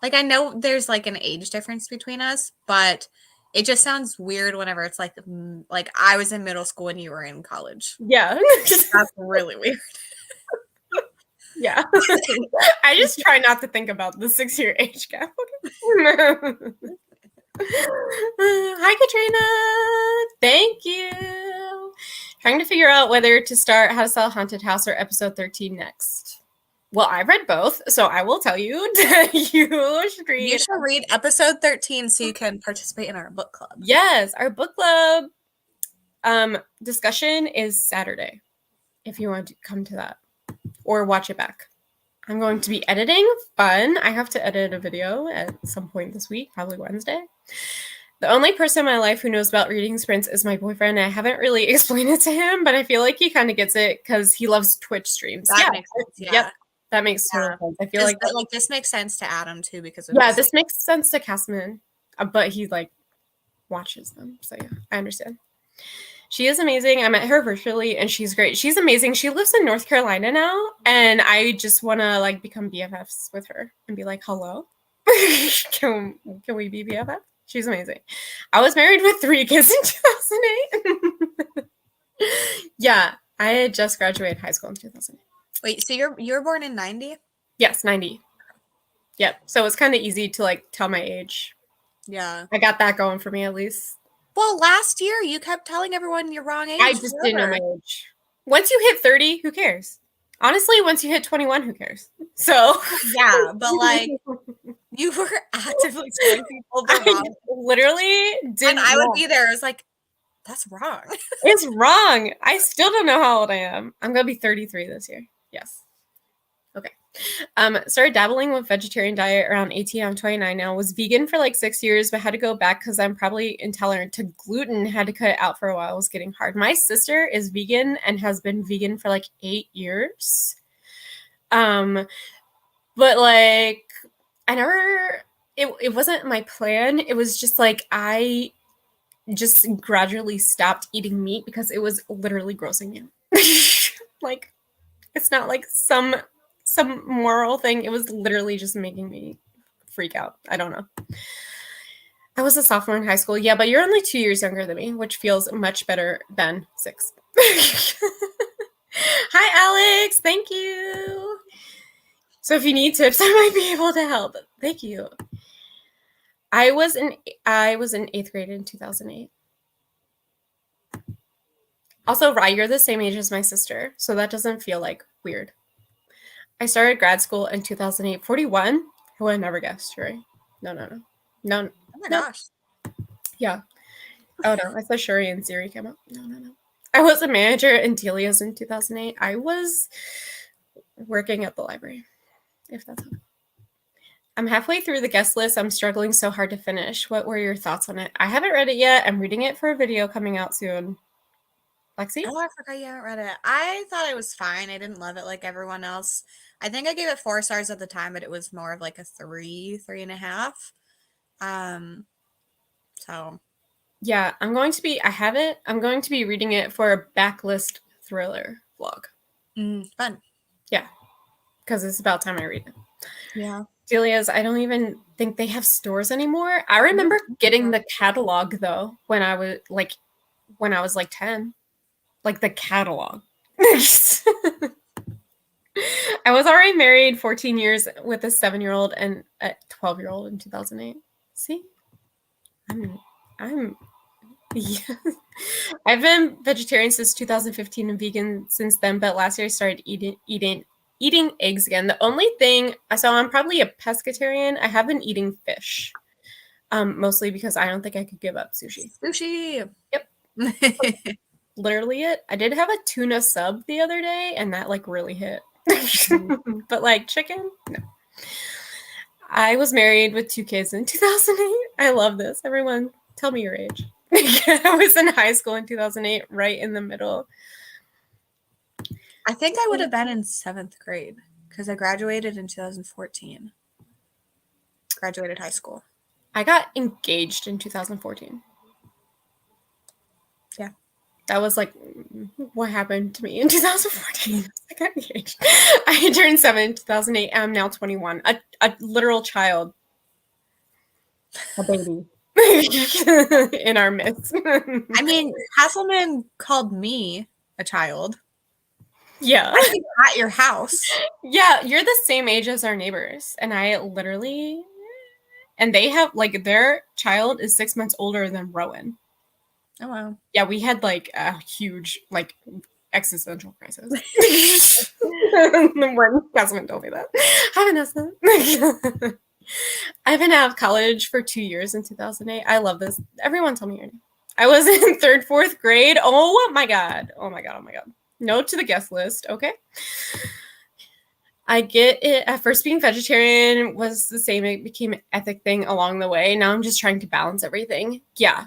Like I know there's like an age difference between us, but it just sounds weird whenever it's like I was in middle school and you were in college. Yeah. That's really weird. Yeah. I just try not to think about the 6-year age gap. Hi, Katrina. Thank you. Trying to figure out whether to start How to Sell a Haunted House or episode 13 next. Well, I read both, so I will tell you that you should read. You should read episode 13 so you can participate in our book club. Yes, our book club discussion is Saturday, if you want to come to that or watch it back. I'm going to be editing. Fun. I have to edit a video at some point this week, probably Wednesday. The only person in my life who knows about reading sprints is my boyfriend. I haven't really explained it to him, but I feel like he kind of gets it because he loves Twitch streams. That makes sense. Yeah. Yep. That makes total sense. I feel like this makes sense to Adam too because of this makes sense to Castman, but he like watches them. So yeah, I understand. She is amazing. I met her virtually and she's great. She's amazing. She lives in North Carolina now, and I just want to like become BFFs with her and be like, hello, can we be BFFs? She's amazing. I was married with 3 kids in 2008. Yeah, I had just graduated high school in 2008. Wait, so you were born in 90? Yes, 90. Yep. So it's kind of easy to like tell my age. Yeah. I got that going for me at least. Well, last year you kept telling everyone your wrong age. I just didn't know my age. Once you hit 30, who cares? Honestly, once you hit 21, who cares? So yeah, but like you were actively telling people the wrong. Literally didn't. And I would be there. I was like, that's wrong. It's wrong. I still don't know how old I am. I'm gonna be 33 this year. Yes. Okay. Started dabbling with vegetarian diet around 18. I'm 29 now. Was vegan for like 6 years, but had to go back because I'm probably intolerant to gluten. Had to cut it out for a while. It was getting hard. My sister is vegan and has been vegan for like 8 years. But like I never it wasn't my plan. It was just like I just gradually stopped eating meat because it was literally grossing me out. Like it's not like some moral thing. It was literally just making me freak out. I don't know. I was a sophomore in high school. Yeah, but you're only 2 years younger than me, which feels much better than 6. Hi, Alex. Thank you. So if you need tips, I might be able to help. Thank you. I was in 8th grade in 2008. Also, Rye, you're the same age as my sister, so that doesn't feel like weird. I started grad school in 2008. 41? I would have never guessed, right? No. Oh my gosh. Yeah. Oh no, I saw Shuri and Siri came up. No. I was a manager in Delia's in 2008. I was working at the library, if that's okay. I'm halfway through the guest list. I'm struggling so hard to finish. What were your thoughts on it? I haven't read it yet. I'm reading it for a video coming out soon. Lexi? Oh, I forgot you haven't read it. I thought it was fine. I didn't love it like everyone else. I think I gave it 4 stars at the time, but it was more of like a 3.5. So yeah, I'm going to be reading it for a backlist thriller vlog. Fun. Yeah, because it's about time I read it. Yeah. Delia's, I don't even think they have stores anymore. I remember getting the catalog though when I was like 10. Like the catalog. I was already married 14 years with a 7-year-old and a 12-year-old in 2008. See? I'm yeah. I've been vegetarian since 2015 and vegan since then, but last year I started eating eggs again. The only thing, so I'm probably a pescatarian. I have been eating fish, mostly because I don't think I could give up sushi. Sushi. Yep. Literally it. I did have a tuna sub the other day, and that like really hit. But like chicken, no. I was married with 2 kids in 2008. I love this. Everyone, tell me your age. I was in high school in 2008, right in the middle. I think I would have been in 7th grade because I graduated in 2014. Graduated high school. I got engaged in 2014. Yeah. That was like what happened to me in 2014. I got engaged. I turned 7 in 2008. I'm now 21. A literal child. A baby. In our midst. I mean, Hasselman called me a child. Yeah. I think at your house. Yeah, you're the same age as our neighbors. And they have like their child is 6 months older than Rowan. Oh wow. Yeah, we had like a huge like existential crisis. When Jasmine told me that. Hi, Vanessa. I've been out of college for 2 years in 2008. I love this. Everyone tell me your name. I was in 3rd, 4th grade. Oh my god. Note to the guest list. Okay. I get it. At first, being vegetarian was the same. It became an ethic thing along the way. Now I'm just trying to balance everything. Yeah.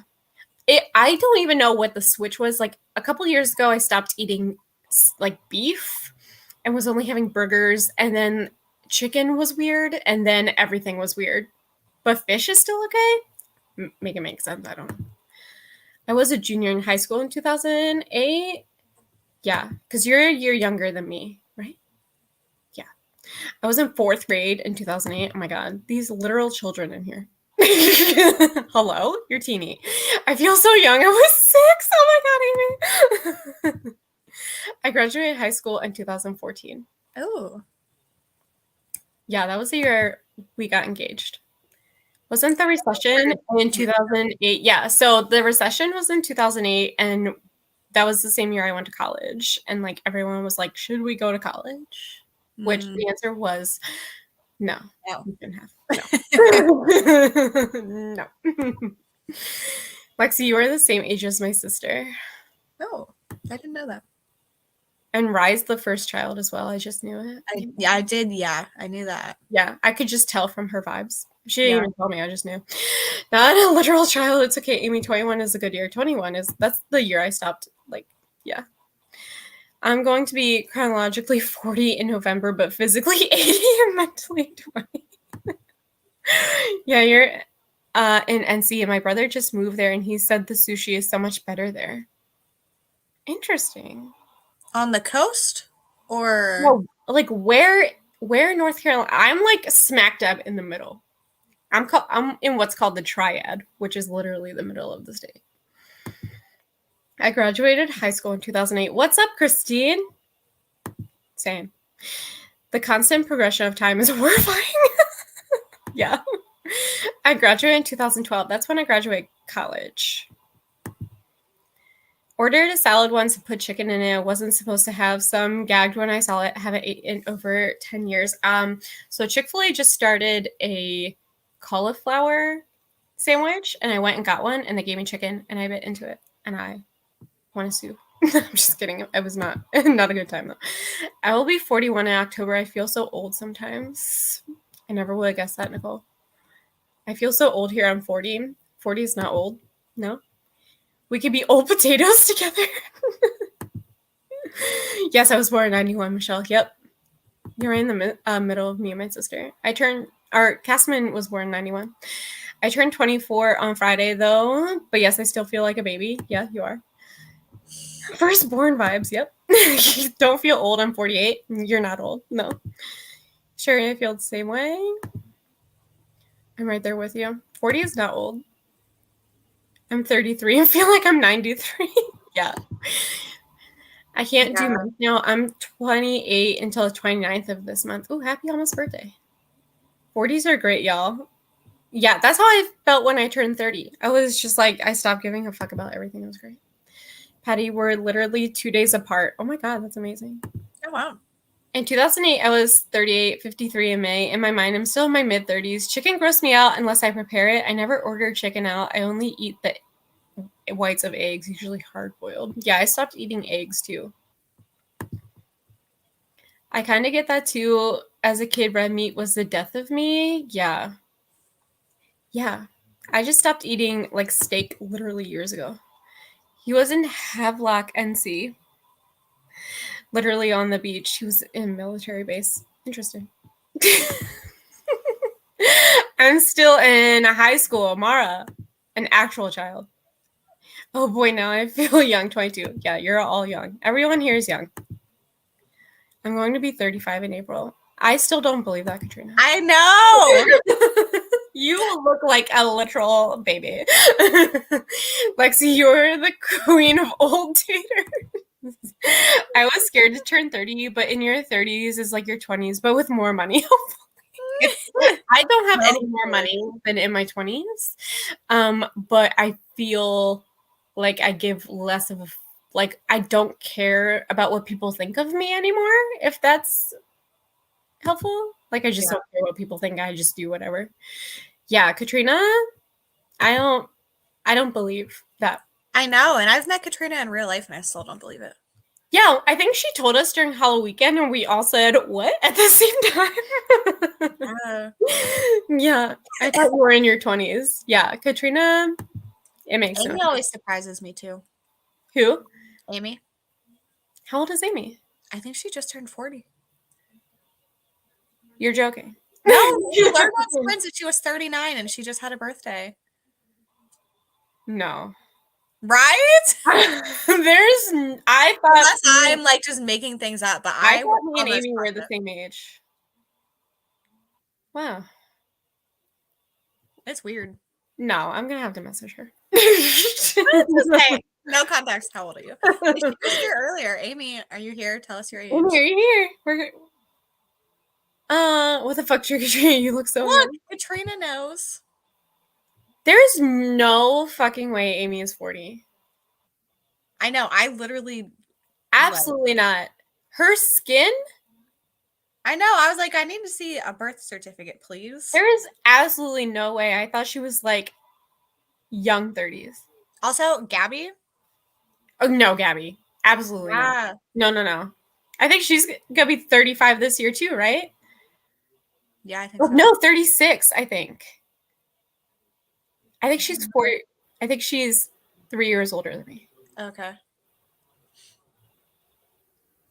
I don't even know what the switch was. Like a couple years ago, I stopped eating like beef and was only having burgers. And then chicken was weird. And then everything was weird. But fish is still okay. Make it make sense. I don't know. I was a junior in high school in 2008. Yeah, because you're a year younger than me, right? Yeah. I was in 4th grade in 2008. Oh my god, these literal children in here. Hello? You're teeny. I feel so young. I was 6. Oh my god, Amy. I graduated high school in 2014. Oh. Yeah, that was the year we got engaged. Wasn't the recession in 2008? Yeah, so the recession was in 2008, and that was the same year I went to college. And like everyone was like, should we go to college? Which the answer was no. No. You shouldn't have. No. No. Lexi, you are the same age as my sister. Oh, I didn't know that. And Rye's the first child as well. I just knew it. I did. Yeah, I knew that. Yeah, I could just tell from her vibes. She didn't even tell me. I just knew. Not a literal child. It's okay. Amy, 21 is a good year. 21 is, that's the year I stopped. Like, yeah. I'm going to be chronologically 40 in November, but physically 80 and mentally 20. Yeah, you're in NC, and my brother just moved there, and he said the sushi is so much better there. Interesting. On the coast? Or no, like where in North Carolina? I'm like smack dab in the middle. I'm in what's called the triad, which is literally the middle of the state. I graduated high school in 2008. What's up, Christine? Same. The constant progression of time is horrifying. Yeah. I graduated in 2012. That's when I graduated college. Ordered a salad once and put chicken in it. I wasn't supposed to have some. Gagged when I saw it. Haven't eaten in over 10 years. So Chick-fil-A just started a cauliflower sandwich, and I went and got one, and they gave me chicken, and I bit into it, and I want to sue. I'm just kidding. It was not a good time, though. I will be 41 in October. I feel so old sometimes. I never would have guessed that, Nicole. I feel so old here. I'm 40. 40 is not old. No. We could be old potatoes together. Yes, I was born in 91, Michelle. Yep. You're right in the middle of me and my sister. Castman was born in 91. I turned 24 on Friday, though. But yes, I still feel like a baby. Yeah, you are. Firstborn vibes, yep. Don't feel old. I'm 48. You're not old. No. Sure, I feel the same way. I'm right there with you. 40 is not old. I'm 33 and feel like I'm 93. Yeah. I can't do math now. I'm 28 until the 29th of this month. Oh, happy almost birthday. 40s are great, y'all. Yeah, that's how I felt when I turned 30. I was just like, I stopped giving a fuck about everything. It was great. Patty, we're literally 2 days apart. Oh my God, that's amazing. Oh, wow. In 2008, I was 38, 53 in May. In my mind, I'm still in my mid-30s. Chicken grossed me out unless I prepare it. I never order chicken out. I only eat the whites of eggs, usually hard-boiled. Yeah, I stopped eating eggs, too. I kind of get that, too. As a kid, red meat was the death of me. Yeah. Yeah. I just stopped eating, like, steak literally years ago. He was in Havelock, NC. Literally on the beach. He was in a military base. Interesting. I'm still in high school, Mara. An actual child. Oh boy, now I feel young, 22. Yeah, you're all young. Everyone here is young. I'm going to be 35 in April. I still don't believe that, Katrina. I know! You look like a literal baby. Lexi, you're the queen of old taters. I was scared to turn 30, but in your 30s is like your 20s, but with more money. I don't have any more money than in my 20s, but I feel like I give less of a, like, I don't care about what people think of me anymore, if that's helpful. Like, I just don't care what people think. I just do whatever. Yeah, Katrina, I don't believe that. I know, and I've met Katrina in real life, and I still don't believe it. Yeah, I think she told us during Halloween weekend, and we all said, what? At the same time? Yeah, I thought you were in your 20s. Yeah, Katrina, it makes sense. Amy always surprises me, too. Who? Amy. How old is Amy? I think she just turned 40. You're joking. No, she learned on Sprints that she was 39, and she just had a birthday. No. Right? I thought. Unless I'm like just making things up, but I thought me and Amy were the same age. Wow. It's weird. No, I'm going to have to message her. Okay. No context. How old are you? She was here earlier. Amy, are you here? Tell us your age. Amy, are you here? What the fuck, Trick or Treat? You look so Look, young. Katrina knows. There's no fucking way Amy is 40. I know. I literally. Absolutely not. Her skin? I know. I was like, I need to see a birth certificate, please. There is absolutely no way. I thought she was like young 30s. Also, Gabby. Oh, no, Gabby. Absolutely Yeah. not. No. I think she's gonna be 35 this year too, right? Yeah, I think so. No, 36, I think. I think she's 4. I think she's 3 years older than me. Okay.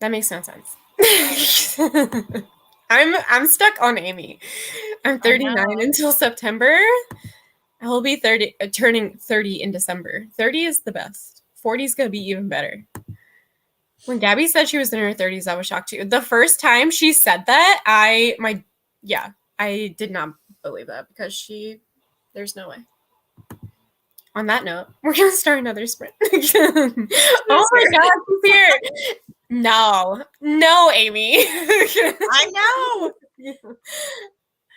That makes no sense. I'm stuck on Amy. I'm 39 until September. I will be 30, turning 30 in December. 30 is the best. 40 is gonna be even better. When Gabby said she was in her 30s, I was shocked too. The first time she said that, I did not believe that because there's no way. On that note, we're gonna start another sprint. Oh my god, she's here. No, Amy. I know.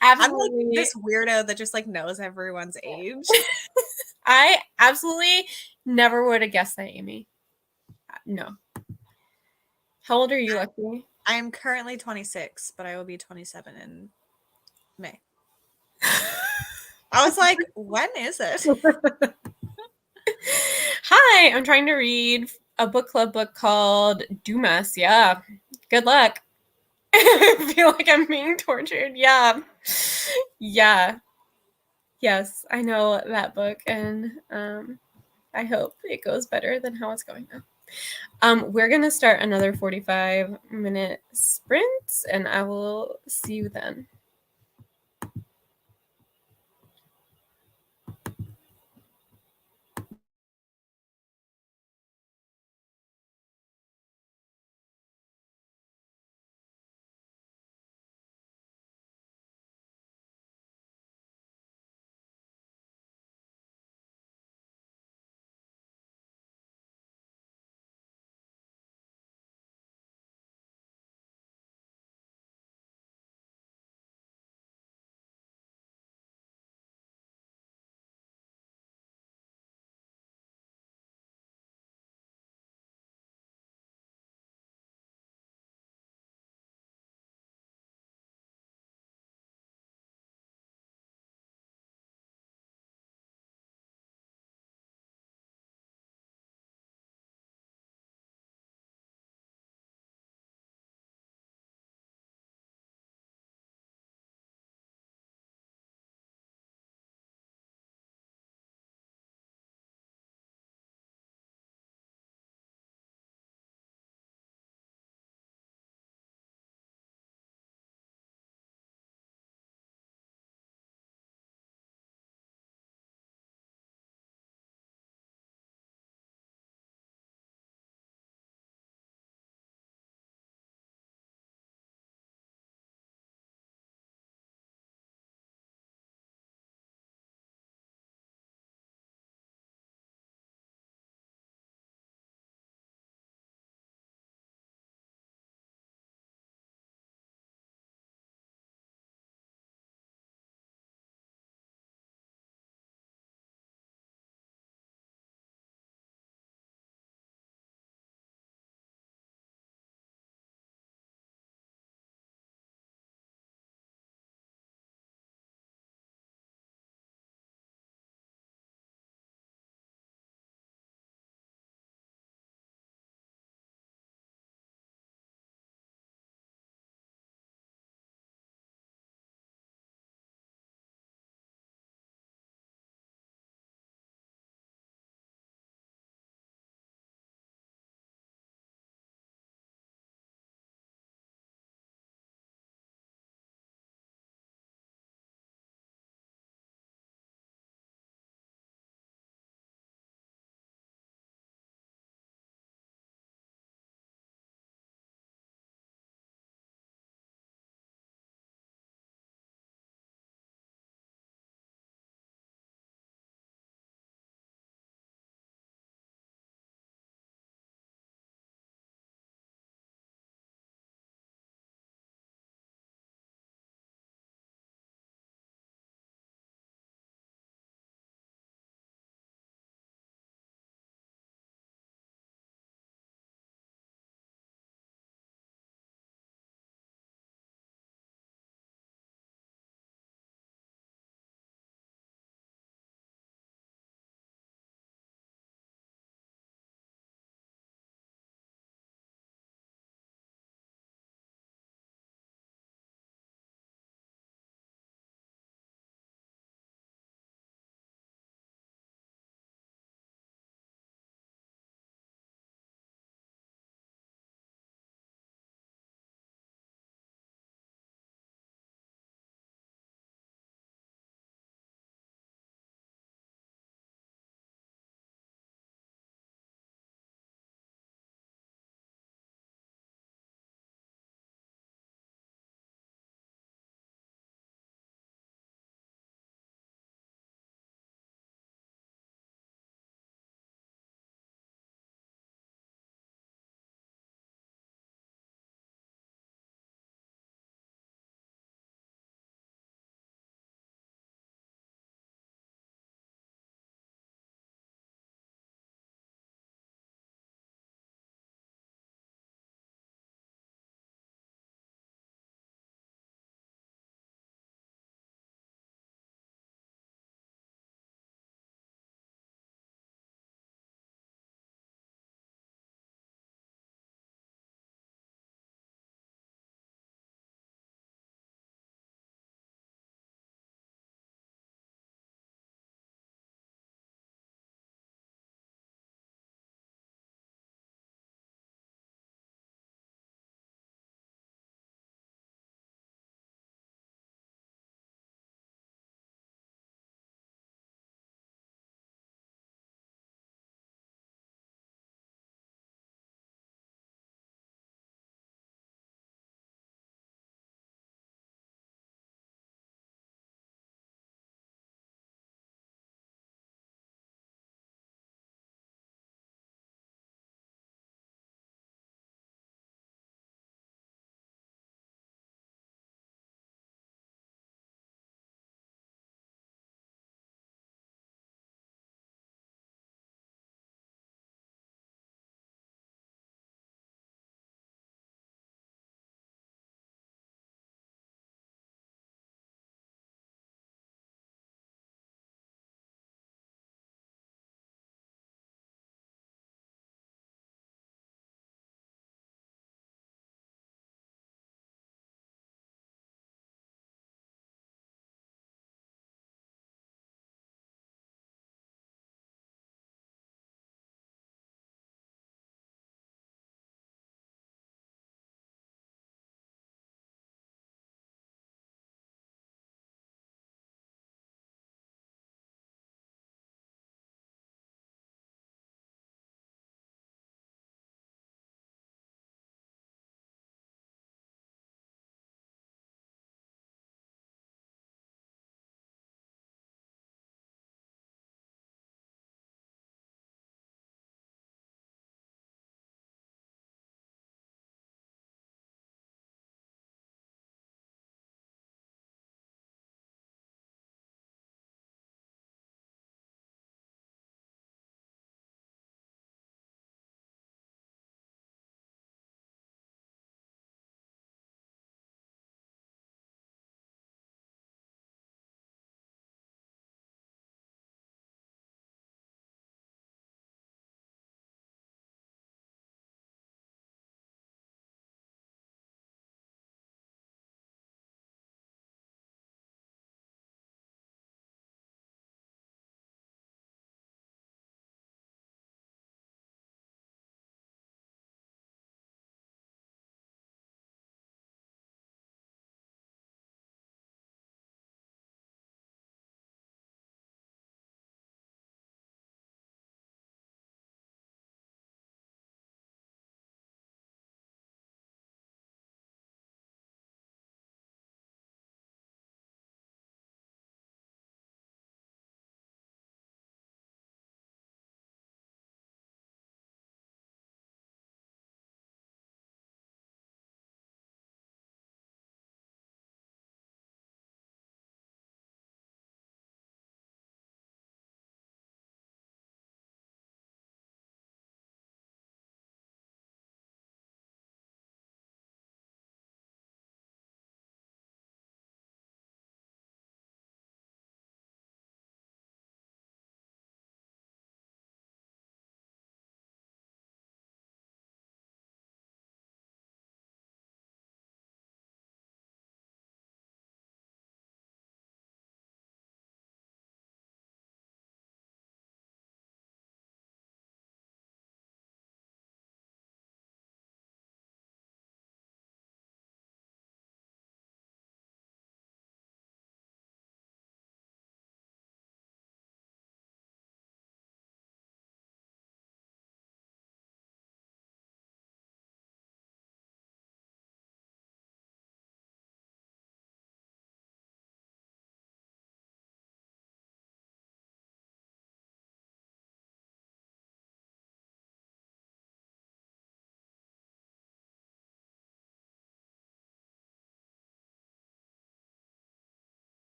Absolutely. I'm like this weirdo that just like knows everyone's age. I absolutely never would have guessed that, Amy. No. How old are you, Lucky? I am currently 26, but I will be 27 in May. I was like, when is it? Hi, I'm trying to read a book club book called Dumas. Yeah. Good luck. I feel like I'm being tortured. Yeah. Yeah. Yes, I know that book, and I hope it goes better than how it's going now. We're going to start another 45-minute sprint, and I will see you then.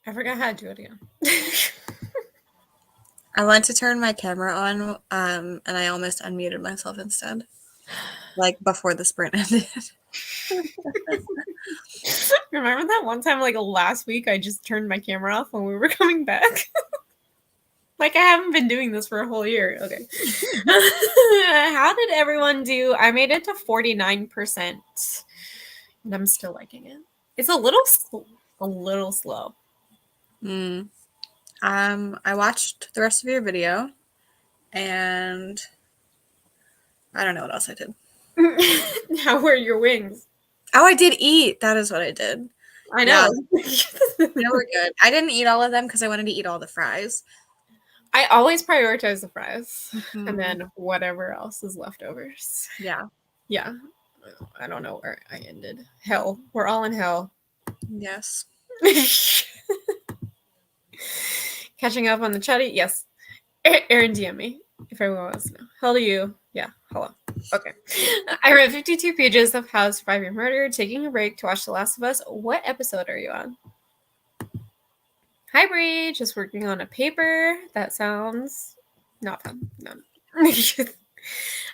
I forgot how to do it again. I went to turn my camera on, and I almost unmuted myself instead. Like before the sprint ended. Remember that one time, like last week, I just turned my camera off when we were coming back? Like, I haven't been doing this for a whole year. Okay. How did everyone do? I made it to 49%. And I'm still liking it. It's a little slow. I watched the rest of your video, and I don't know what else I did. How were your wings? Oh, I did eat. That is what I did. I know. They were good. I didn't eat all of them because I wanted to eat all the fries. I always prioritize the fries, and then whatever else is leftovers. Yeah. Yeah. I don't know where I ended. Hell. We're all in hell. Yes. Catching up on the chatty? Yes. Aaron, DM me if everyone wants to know. How old are you? Yeah. Hello. Okay. I read 52 pages of How to Survive Your Murder, taking a break to watch The Last of Us. What episode are you on? Hi, Bree. Just working on a paper. That sounds not fun. No.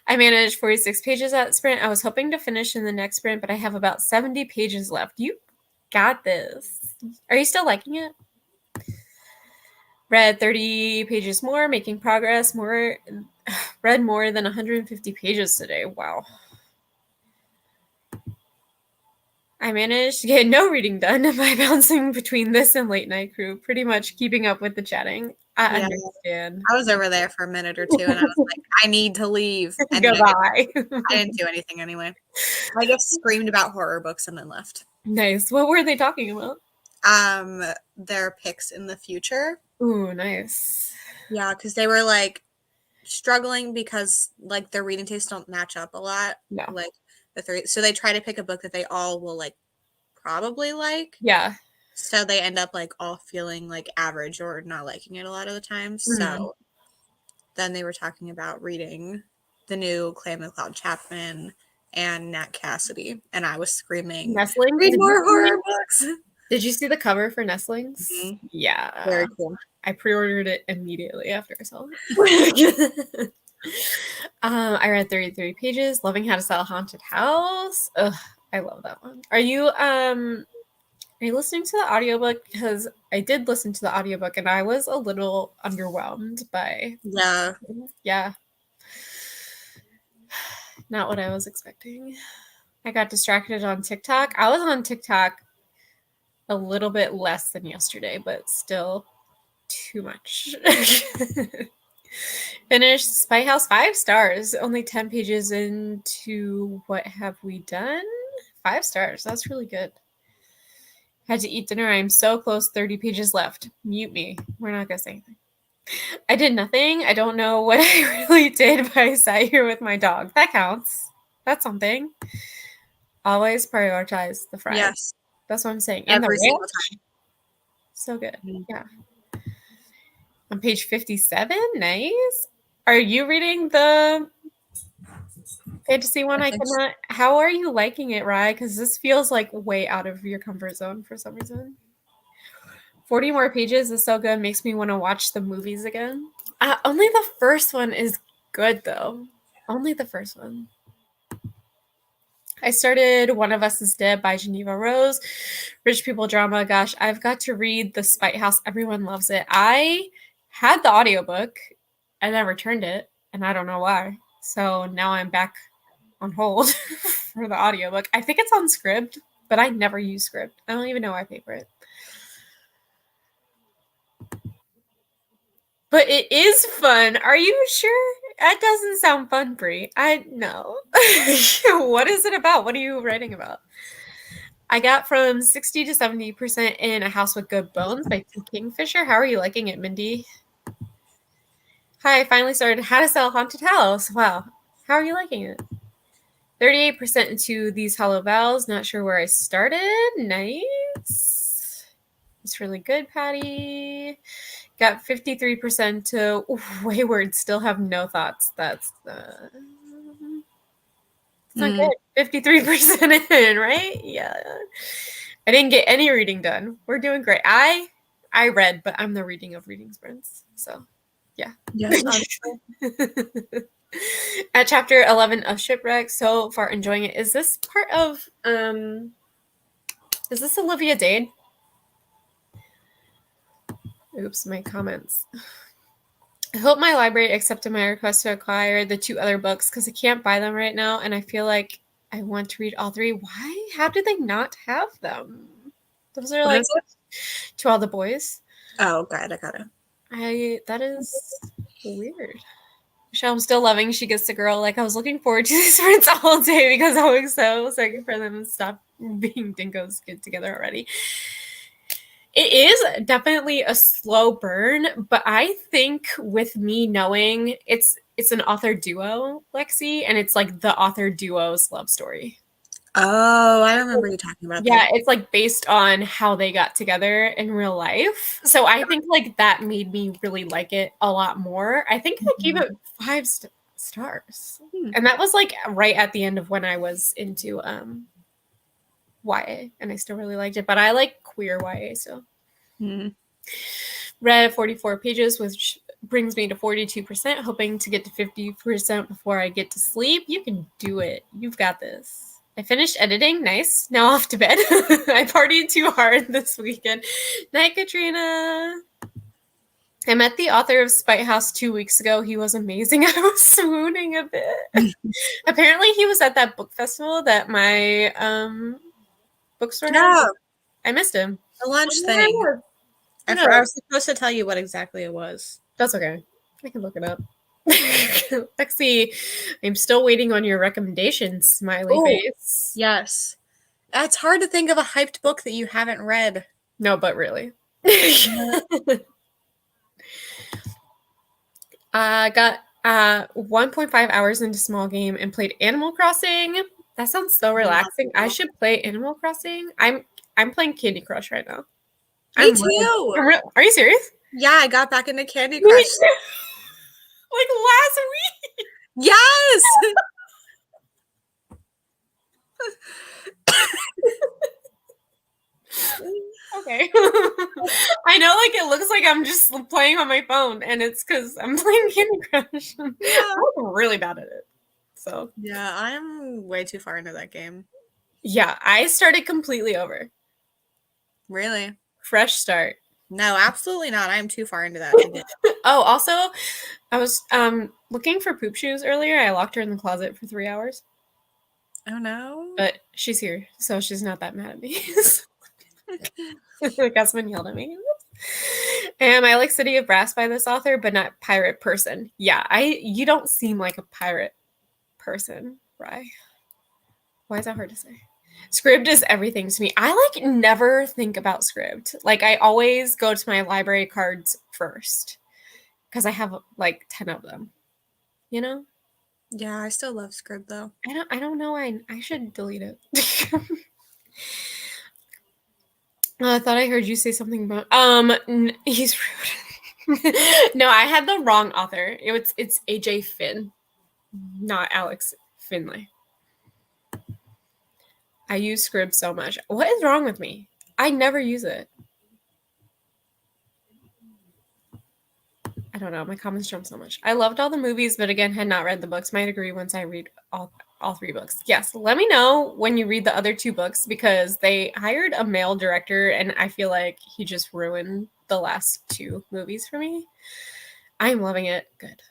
I managed 46 pages at sprint. I was hoping to finish in the next sprint, but I have about 70 pages left. You got this. Are you still liking it? Read 30 pages more, making progress. Read more than 150 pages today. Wow. I managed to get no reading done by bouncing between this and late night crew, pretty much keeping up with the chatting. I understand. I was over there for a minute or two, and I was like, I need to leave. And goodbye. I didn't do anything anyway. I just screamed about horror books and then left. Nice. What were they talking about? Their picks in the future. Ooh, nice. Yeah, because they were like struggling because like their reading tastes don't match up a lot. No. Like the three, so they try to pick a book that they all will like probably like. Yeah. So they end up like all feeling like average or not liking it a lot of the times. So then they were talking about reading the new Clay McLeod Chapman and Nat Cassidy, and I was screaming, Nestlings? read more horror books. Did you see the cover for Nestlings? Mm-hmm. Yeah. Very cool. I pre-ordered it immediately after I saw it. I read 33 pages, loving How to Sell a Haunted House. Ugh, I love that one. Are you listening to the audiobook? Because I did listen to the audiobook and I was a little underwhelmed by yeah. Not what I was expecting. I got distracted on TikTok. I was on TikTok a little bit less than yesterday, but still too much. Finished Spy House 5 stars. Only 10 pages into What Have We Done? 5 stars. That's really good. Had to eat dinner. I'm so close. 30 pages left. Mute me. We're not going to say anything. I did nothing. I don't know what I really did, but I sat here with my dog. That counts. That's something. Always prioritize the fries. Yes. That's what I'm saying. Every single time. So good. Yeah. On page 57. Nice. Are you reading the fantasy one? I cannot. How are you liking it, Rye? Because this feels like way out of your comfort zone for some reason. 40 more pages is so good. Makes me want to watch the movies again. Only the first one is good, though. Only the first one. I started One of Us is Dead by Geneva Rose. Rich people drama. Gosh, I've got to read The Spite House. Everyone loves it. I had the audiobook and then returned it, and I don't know why. So now I'm back on hold for the audiobook. I think it's on Scribd, but I never use Scribd. I don't even know I pay for it. But it is fun. Are you sure? That doesn't sound fun, Brie. I know. What is it about? What are you writing about? I got from 60 to 70% in A House with Good Bones by T. Kingfisher. How are you liking it, Mindy? Hi, I finally started How to Sell a Haunted House. Wow. How are you liking it? 38% into These Hollow Vows. Not sure where I started. Nice. It's really good, Patty. Got 53% to Wayward. Still have no thoughts. That's it's not good. 53% in, right? Yeah. I didn't get any reading done. We're doing great. I I read, but I'm the reading of reading sprints. So, yeah. Yes. At chapter 11 of Shipwreck, so far enjoying it. Is this part of, is this Olivia Dade? Oops, my comments. I hope my library accepted my request to acquire the 2 other books because I can't buy them right now, and I feel like I want to read all 3. Why? How did they not have them? Those are What like is it? To All the Boys. Oh, got it. That is weird. Michelle, I'm still loving She Gets the Girl. Like, I was looking forward to these sprints all day because I was so excited for them to stop being dingoes get together already. It is definitely a slow burn, but I think with me knowing it's an author duo, Lexi, and it's like the author duo's love story. Oh, I remember you talking about that. Yeah, it's like based on how they got together in real life. So I think like that made me really like it a lot more. I think I gave it 5 stars. And that was like right at the end of when I was into YA, and I still really liked it, but I like queer YA, so. Read 44 pages, which brings me to 42%, hoping to get to 50% before I get to sleep. You can do it. You've got this. I finished editing. Nice. Now off to bed. I partied too hard this weekend. Night, Katrina. I met the author of Spite House 2 weeks ago. He was amazing. I was swooning a bit. Apparently, he was at that book festival that my bookstore had. I missed him. The lunch thing. I was supposed to tell you what exactly it was. That's okay. I can look it up. Lexi, I'm still waiting on your recommendations, smiley face. Yes. It's hard to think of a hyped book that you haven't read. No, but really. I got 1.5 hours into small game and played Animal Crossing. That sounds so relaxing. I should play Animal Crossing. I'm playing Candy Crush right now. Me too. Are you serious? Yeah, I got back into Candy Crush. Like last week. Yes. Okay. I know, like, it looks like I'm just playing on my phone, and it's because I'm playing Candy Crush. Yeah. I'm really bad at it. So. Yeah, I'm way too far into that game. Yeah, I started completely over. Really? Fresh start. No, absolutely not. I'm too far into that. Oh, also, I was looking for poop shoes earlier. I locked her in the closet for 3 hours. Oh, no? But she's here, so she's not that mad at me. Gusman yelled at me. And I like City of Brass by this author, but not pirate person. Yeah, you don't seem like a pirate person, right? Why is that hard to say? Scribd is everything to me. I like never think about Scribd. Like I always go to my library cards first because I have like 10 of them. You know? Yeah, I still love Scribd though. I don't know. I should delete it. I thought I heard you say something about he's rude. No, I had the wrong author. It's AJ Finn, not Alex Finlay. I use Scribd so much. What is wrong with me? I never use it. I don't know. My comments jump so much. I loved all the movies, but again, had not read the books. Might agree once I read all 3 books. Yes, let me know when you read the other 2 books because they hired a male director and I feel like he just ruined the last 2 movies for me. I'm loving it. Good.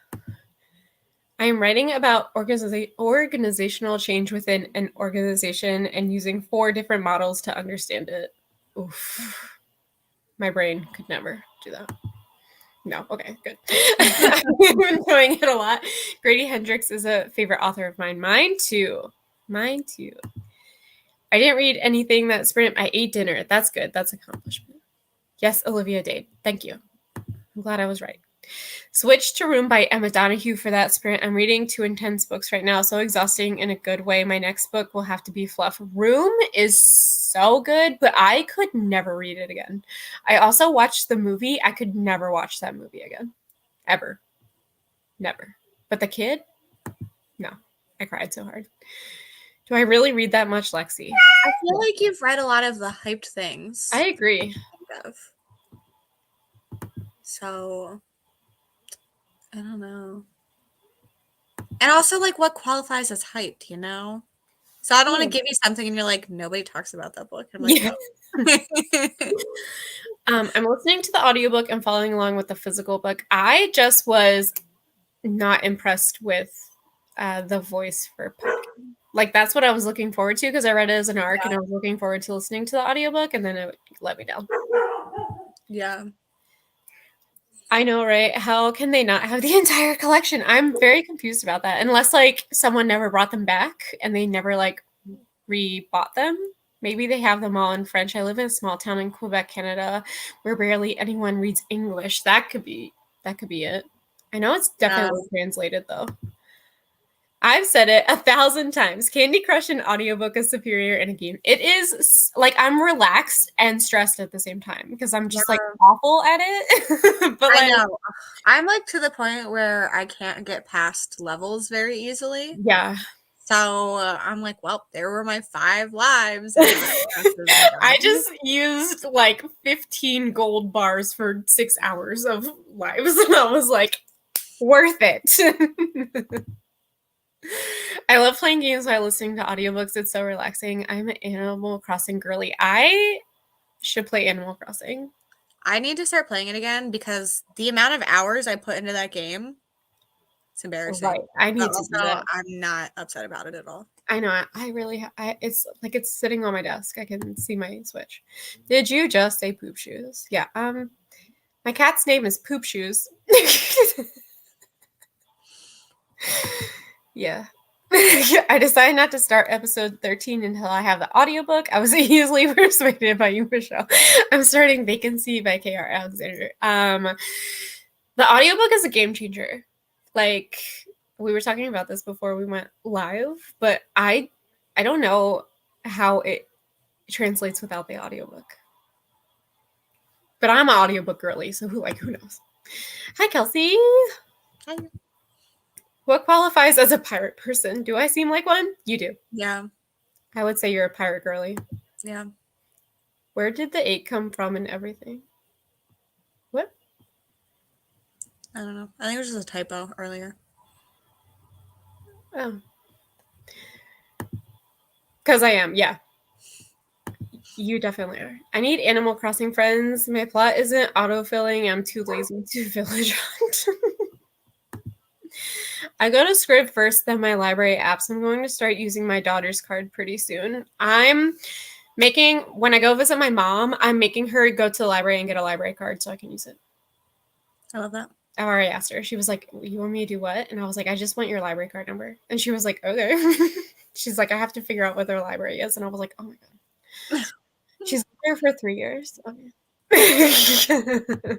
I am writing about organizational change within an organization and using 4 different models to understand it. Oof. My brain could never do that. No, okay, good. I'm enjoying it a lot. Grady Hendrix is a favorite author of mine. Mine too. I didn't read anything that sprint. I ate dinner. That's good. That's an accomplishment. Yes, Olivia Dade. Thank you. I'm glad I was right. Switch to Room by Emma Donoghue for that sprint. I'm reading 2 intense books right now. So exhausting in a good way. My next book will have to be fluff. Room is so good, but I could never read it again. I also watched the movie. I could never watch that movie again. Ever. Never. But the kid? No. I cried so hard. Do I really read that much, Lexi? I feel like you've read a lot of the hyped things. I agree. So I don't know. And also, like, what qualifies as hyped, you know? So I don't want to give you something and you're like, nobody talks about that book. I'm like, Yeah. oh. I'm listening to the audiobook and following along with the physical book. I just was not impressed with the voice for Pumpkin. Like, that's what I was looking forward to because I read it as an arc and I was looking forward to listening to the audiobook, and then it let me down. Yeah. I know, right? How can they not have the entire collection? I'm very confused about that. Unless, like, someone never brought them back and they never, like, re-bought them. Maybe they have them all in French. I live in a small town in Quebec, Canada, where barely anyone reads English. That could be it. I know it's definitely translated, though. I've said it 1,000 times. Candy Crush in audiobook is superior in a game. It is, like, I'm relaxed and stressed at the same time because I'm just like awful at it. But I know. I'm like to the point where I can't get past levels very easily. Yeah. So I'm like, well, there were my 5 lives. I just used like 15 gold bars for 6 hours of lives, and I was like, worth it. I love playing games while listening to audiobooks. It's so relaxing. I'm an Animal Crossing girly. I should play Animal Crossing. I need to start playing it again because the amount of hours I put into that game, it's embarrassing. Right. I need to do that. I'm not upset about it at all. I know. I really, it's like it's sitting on my desk. I can see my Switch. Did you just say poop shoes? Yeah. My cat's name is Poop Shoes. Yeah. I decided not to start episode 13 until I have the audiobook. I was easily persuaded by you, Michelle. I'm starting Vacancy by K.R. Alexander. The audiobook is a game changer. Like, we were talking about this before we went live, but I don't know how it translates without the audiobook. But I'm an audiobook girly, so who knows? Hi, Kelsey. Hi. What qualifies as a pirate person? Do I seem like one? You do. Yeah. I would say you're a pirate girly. Yeah. Where did the 8 come from and everything? What? I don't know. I think it was just a typo earlier. Oh. Because I am, yeah. You definitely are. I need Animal Crossing friends. My plot isn't autofilling. I'm too lazy to village hunt. I go to Scrib first, then my library apps. I'm going to start using my daughter's card pretty soon. When I go visit my mom, I'm making her go to the library and get a library card so I can use it. I love that. I already asked her. She was like, you want me to do what? And I was like, I just want your library card number. And she was like, okay. She's like, I have to figure out what their library is. And I was like, oh my God. She's there for 3 years. Okay.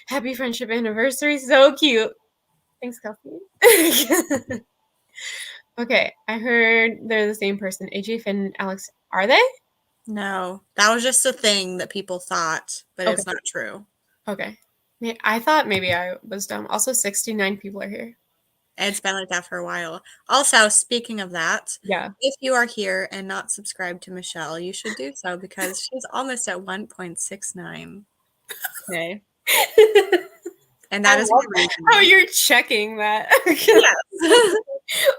Happy friendship anniversary. So cute. Thanks, Kelsey. Okay, I heard they're the same person. AJ, Finn, and Alex. Are they? No, that was just a thing that people thought, but it's not true. Okay. I thought maybe I was dumb. Also, 69 people are here. It's been like that for a while. Also, speaking of that, yeah, if you are here and not subscribed to Michelle, you should do so because she's almost at 1.69. Okay. And that is how you're checking that. Yes.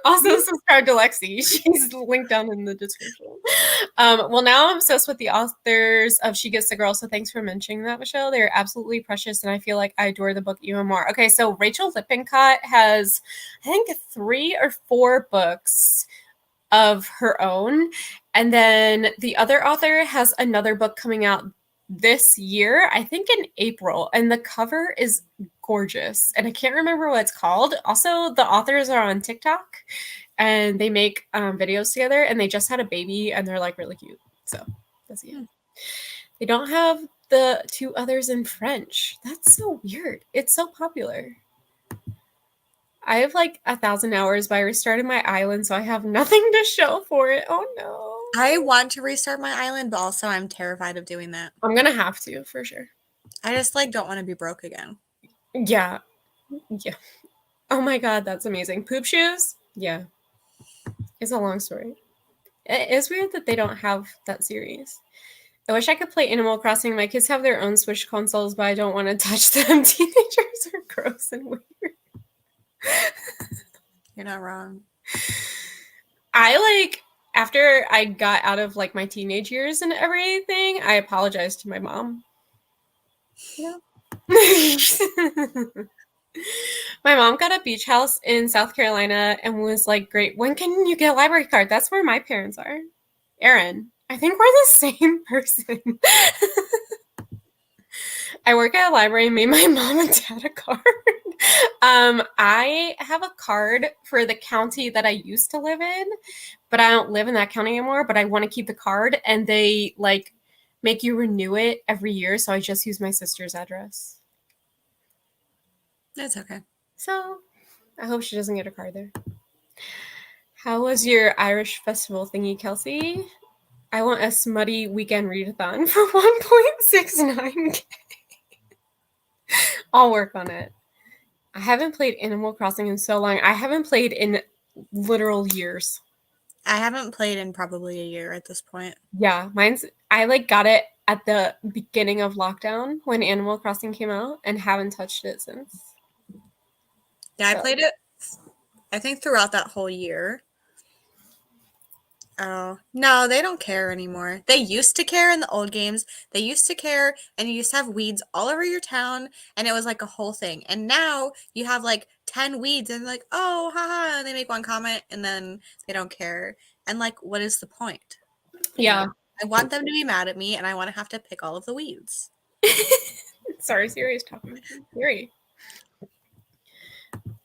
Also, subscribe to Lexi. She's linked down in the description. Well, now I'm obsessed with the authors of She Gets the Girl, so thanks for mentioning that, Michelle. They're absolutely precious, and I feel like I adore the book even more. Okay, so Rachel Lippincott has, I think, 3 or 4 books of her own, and then the other author has another book coming out this year, I think in April, and the cover is gorgeous, and I can't remember what it's called. Also, the authors are on TikTok and they make videos together, and they just had a baby and they're like really cute. So that's it. They don't have the 2 others in French. That's so weird. It's so popular. I have like 1,000 hours, but I restarted my island, so I have nothing to show for it. Oh no. I want to restart my island, but also I'm terrified of doing that. I'm gonna have to, for sure. I just don't want to be broke again. Yeah. Yeah. Oh my God, that's amazing. Poop shoes? Yeah. It's a long story. It is weird that they don't have that series. I wish I could play Animal Crossing. My kids have their own Switch consoles, but I don't want to touch them. Teenagers are gross and weird. You're not wrong. After I got out of like my teenage years and everything, I apologized to my mom. Yeah. My mom got a beach house in South Carolina and was like, great, when can you get a library card? That's where my parents are. Erin, I think we're the same person. I work at a library and made my mom and dad a card. I have a card for the county that I used to live in, but I don't live in that county anymore, but I want to keep the card, and they like make you renew it every year, so I just use my sister's address. That's okay. So I hope she doesn't get a card there. How was your Irish festival thingy, Kelsey? I want a smutty weekend readathon for 1.69K. I'll work on it. I haven't played Animal Crossing in so long. I haven't played in literal years. I haven't played in probably a year at this point. Yeah, I like got it at the beginning of lockdown when Animal Crossing came out and haven't touched it since. Yeah, so. I played it, I think, throughout that whole year. Oh, no, they don't care anymore. They used to care in the old games. They used to care, and you used to have weeds all over your town, and it was like a whole thing. And now you have like 10 weeds, and like, oh, haha, and they make one comment, and then they don't care. And like, what is the point? Yeah. I want them to be mad at me, and I want to have to pick all of the weeds. Sorry, Siri is talking. Siri.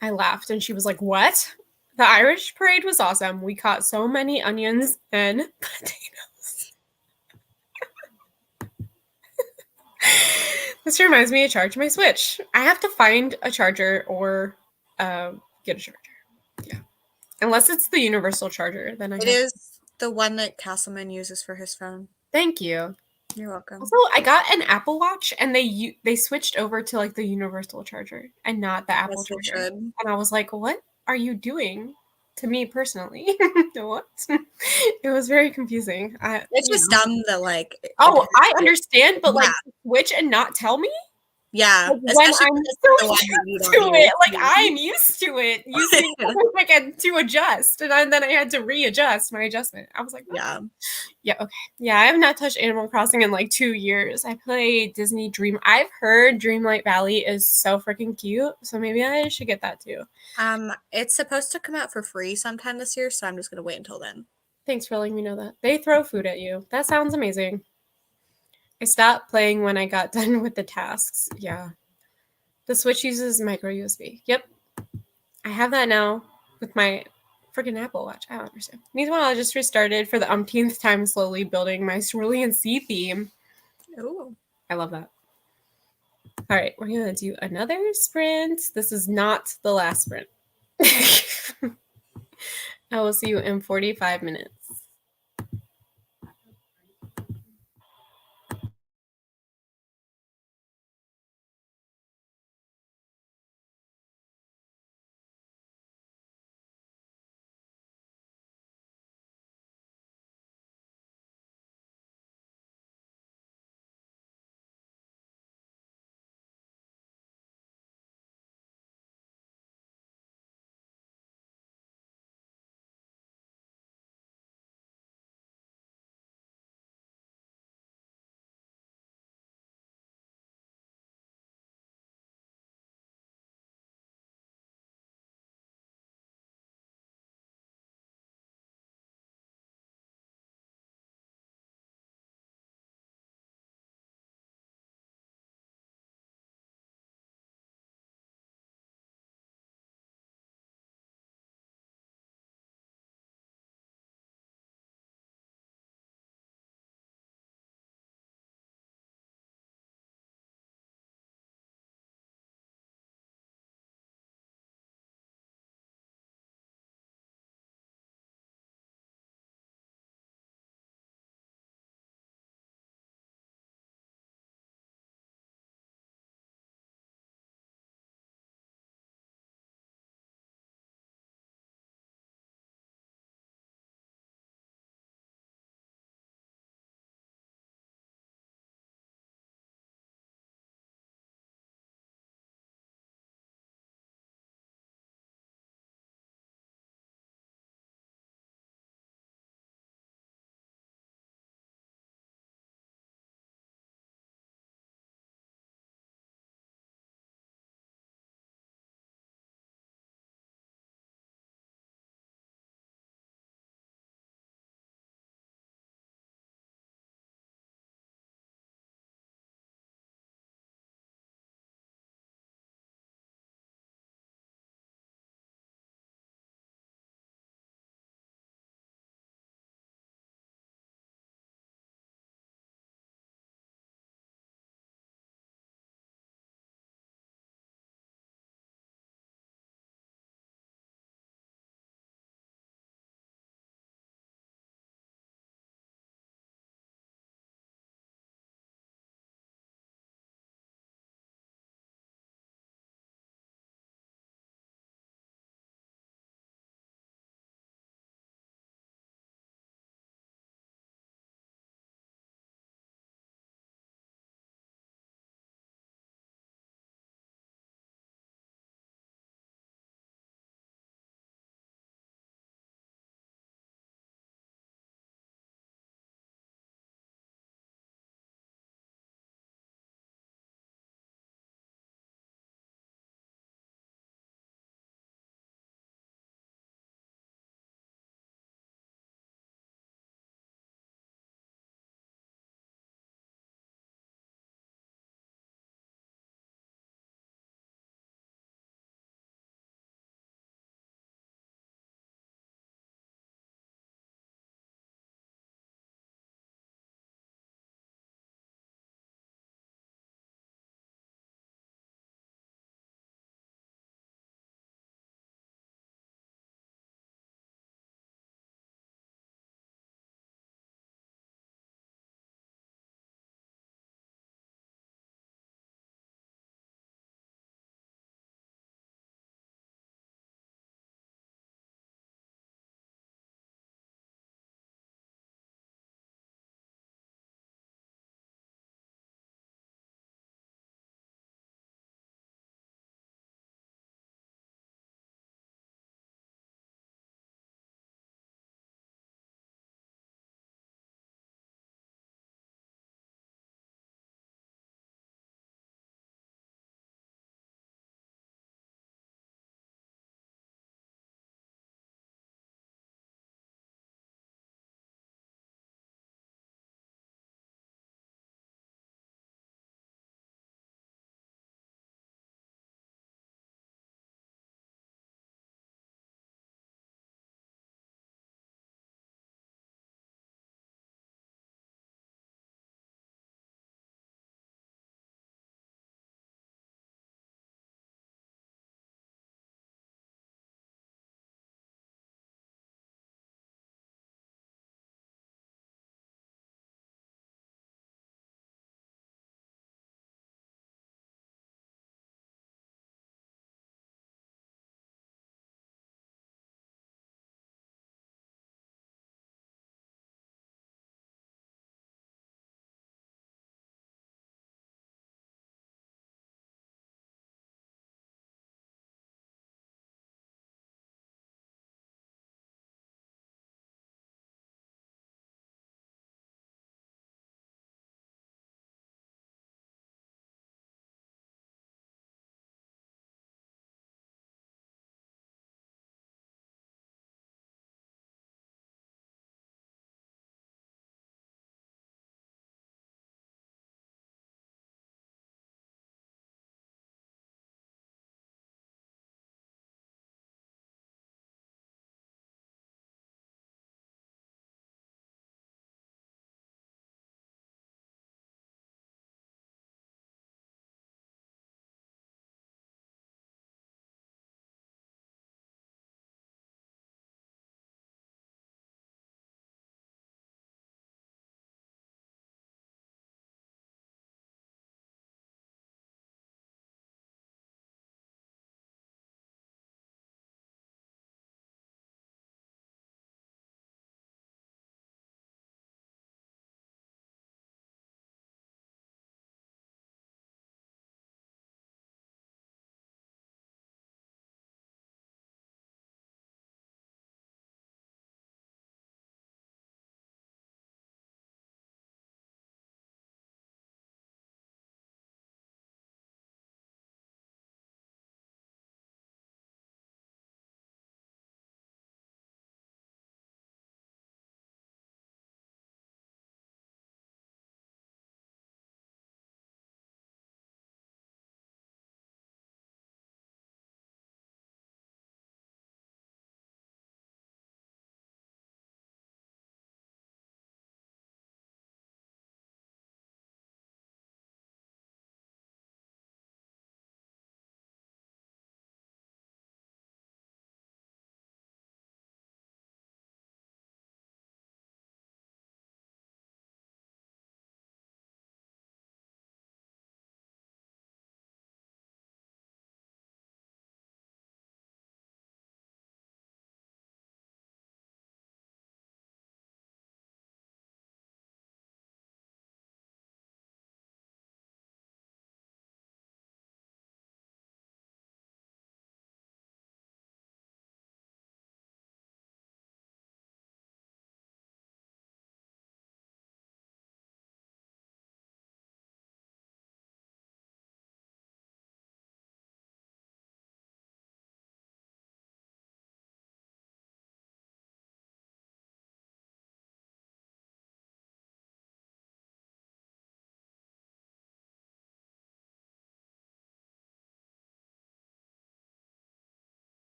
I laughed, and she was like, what? The Irish parade was awesome. We caught so many onions and potatoes. This reminds me to charge my Switch. I have to find a charger or get a charger. Yeah. Unless it's the universal charger, then It is the one that Castleman uses for his phone. Thank you. You're welcome. Also, I got an Apple Watch, and they switched over to like the universal charger and not the Apple charger. And I was like, "What are you doing to me personally?" What? It was very confusing. It's just dumb that like. Oh, I understand, but like switch and not tell me. Yeah, like, when I'm so used to it, like I'm used to it, using like to adjust, and then I had to readjust my adjustment. I was like, oh. Yeah, okay, yeah. I have not touched Animal Crossing in like 2 years. I play Disney Dream. I've heard Dreamlight Valley is so freaking cute, so maybe I should get that too. It's supposed to come out for free sometime this year, so I'm just gonna wait until then. Thanks for letting me know that. They throw food at you. That sounds amazing. I stopped playing when I got done with the tasks. Yeah. The Switch uses micro USB. Yep. I have that now with my freaking Apple Watch. I don't understand. Meanwhile, I just restarted for the umpteenth time, slowly building my Cerulean Sea theme. Ooh. I love that. All right, we're going to do another sprint. This is not the last sprint. I will see you in 45 minutes.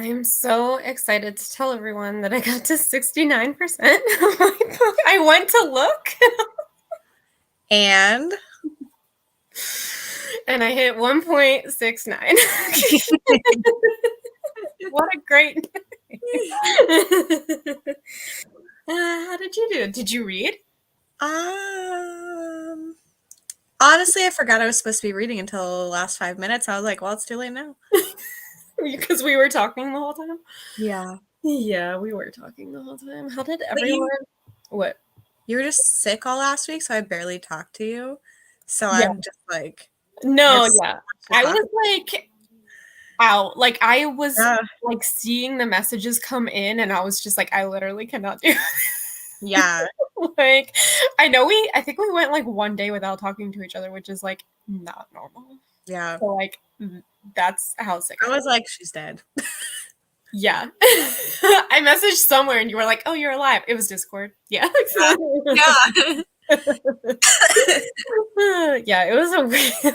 I'm so excited to tell everyone that I got to 69% of my book. I went to look. And I hit 1.69. What a great how did you do? Did you read? Honestly, I forgot I was supposed to be reading until the last 5 minutes. I was like, well, it's too late now. Because we were talking the whole time? Yeah. Yeah, we were talking the whole time. How did everyone... What? You were just sick all last week, so I barely talked to you. So Yeah. I'm just like... No, yeah. I was like out. Like I was like seeing the messages come in and I was just like, I literally cannot do it. Yeah. Like I think we went like one day without talking to each other, which is like not normal. Yeah. So like that's how sick I was like, she's dead. Yeah. I messaged somewhere and you were like, oh, you're alive. It was Discord. Yeah. Yeah. Yeah, it was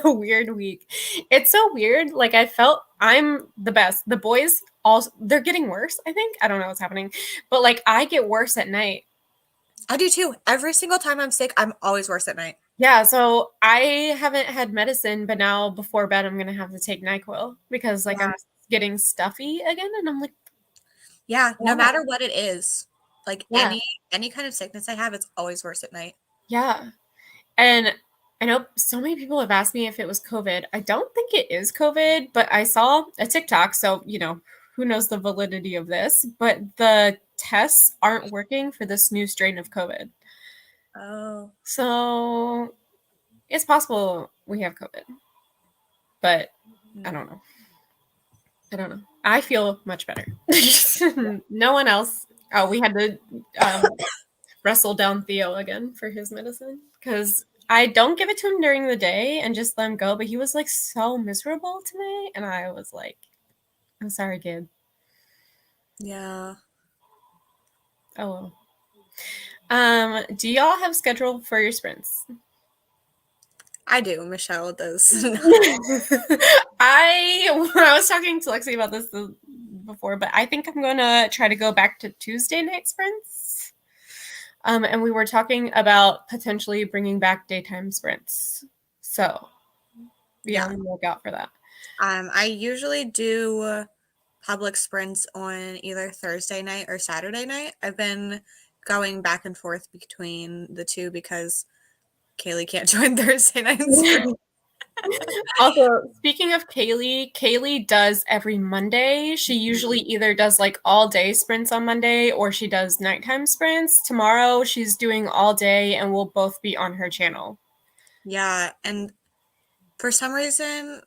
a weird week. It's so weird. Like I felt I'm the best. The boys also, they're getting worse, I think. I don't know what's happening. But like I get worse at night. I do too. Every single time I'm sick, I'm always worse at night. Yeah, so I haven't had medicine, but now before bed I'm gonna have to take NyQuil because like I'm getting stuffy again, and I'm like, yeah, no matter what it is, like yeah. any kind of sickness I have, it's always worse at night. Yeah, and I know so many people have asked me if it was COVID. I don't think it is COVID, but I saw a TikTok, so you know who knows the validity of this, but the tests aren't working for this new strain of COVID. Oh. So it's possible we have COVID, but I don't know. I feel much better. No one else. Oh, we had to wrestle down Theo again for his medicine because I don't give it to him during the day and just let him go. But he was like so miserable today, and I was like, "I'm sorry, kid." Yeah. Oh well. Do y'all have schedule for your sprints? I do. Michelle does. I was talking to Lexi about this before, but I think I'm gonna try to go back to Tuesday night sprints. And we were talking about potentially bringing back daytime sprints. So yeah, I'm gonna look out for that. I usually do public sprints on either Thursday night or Saturday night. I've been going back and forth between the two because Kaylee can't join Thursday night sprint. Also, speaking of Kaylee does every Monday. She usually either does like all day sprints on Monday or she does nighttime sprints. Tomorrow she's doing all day and we'll both be on her channel. Yeah, and for some reason,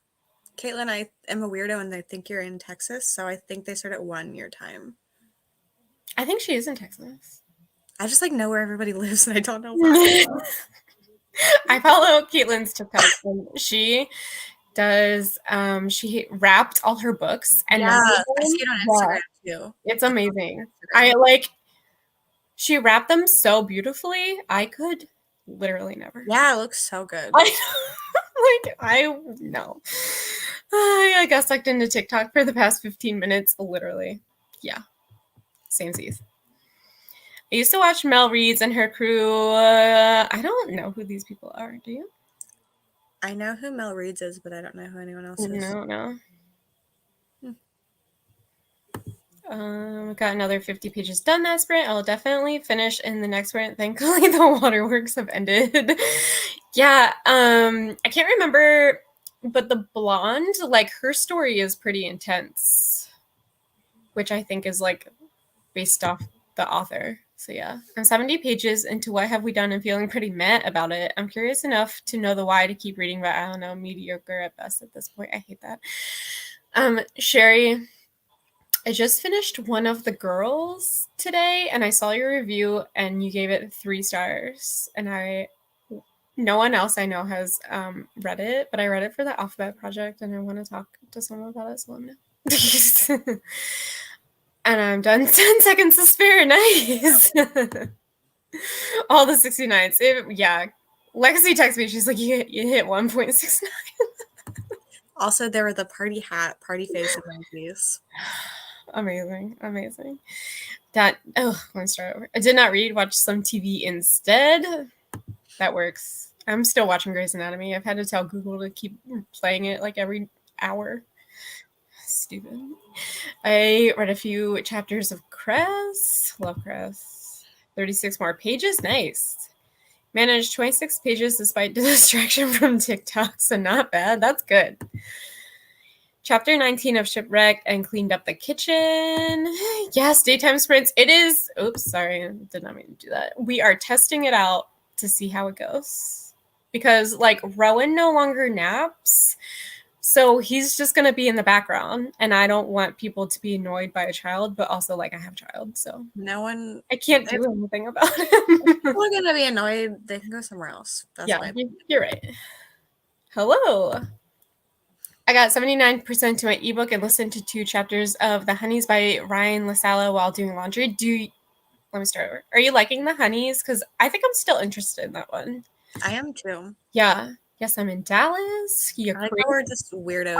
Caitlin, I am a weirdo and I think you're in Texas, so I think they start at 1 your time. I think she is in Texas. I just like know where everybody lives and I don't know why. I follow Caitlin's TikTok and she does she wrapped all her books and I see it on Instagram too. It's amazing. I like she wrapped them so beautifully. I could literally never. Yeah, it looks so good. I got sucked into TikTok for the past 15 minutes, literally. Yeah. Samesies. I used to watch Mel Reeds and her crew. I don't know who these people are. Do you? I know who Mel Reeds is, but I don't know who anyone else is. No. Got another 50 pages done that sprint. I'll definitely finish in the next sprint. Thankfully, the waterworks have ended. Yeah, I can't remember, but the blonde, like her story is pretty intense, which I think is like based off the author. So yeah, I'm 70 pages into What Have We Done and feeling pretty meh about it. I'm curious enough to know the why to keep reading, but I don't know, mediocre at best at this point. I hate that. Sherry, I just finished One of the Girls today, and I saw your review, and you gave it 3 stars. And no one else I know has read it, but I read it for the Alphabet Project, and I want to talk to someone about it, so let me know. And I'm done. 10 seconds to spare. Nice. All the 69s. Yeah. Lexi texted me. She's like, you hit 1.69. Also, there were the party hat, party face emojis. Amazing. Let me start over. I did not read, watch some TV instead. That works. I'm still watching Grey's Anatomy. I've had to tell Google to keep playing it like every hour. Stupid. I read a few chapters of Cress. Love Cress. 36 more pages. Nice. Managed 26 pages despite the distraction from TikTok, so not bad. That's good. Chapter 19 of Shipwrecked and cleaned up the kitchen. Yes, daytime sprints. It is. Oops, sorry. I did not mean to do that. We are testing it out to see how it goes. Because, like, Rowan no longer naps. So he's just going to be in the background. And I don't want people to be annoyed by a child, but also, like, I have a child. So I can't do anything about it. People are going to be annoyed. They can go somewhere else. That's you're right. Hello. I got 79% to my ebook and listened to 2 chapters of The Honeys by Ryan LaSala while doing laundry. Let me start over. Are you liking The Honeys? Because I think I'm still interested in that one. I am too. Yeah. Yes, I'm in Dallas. I like how we're just weirdos.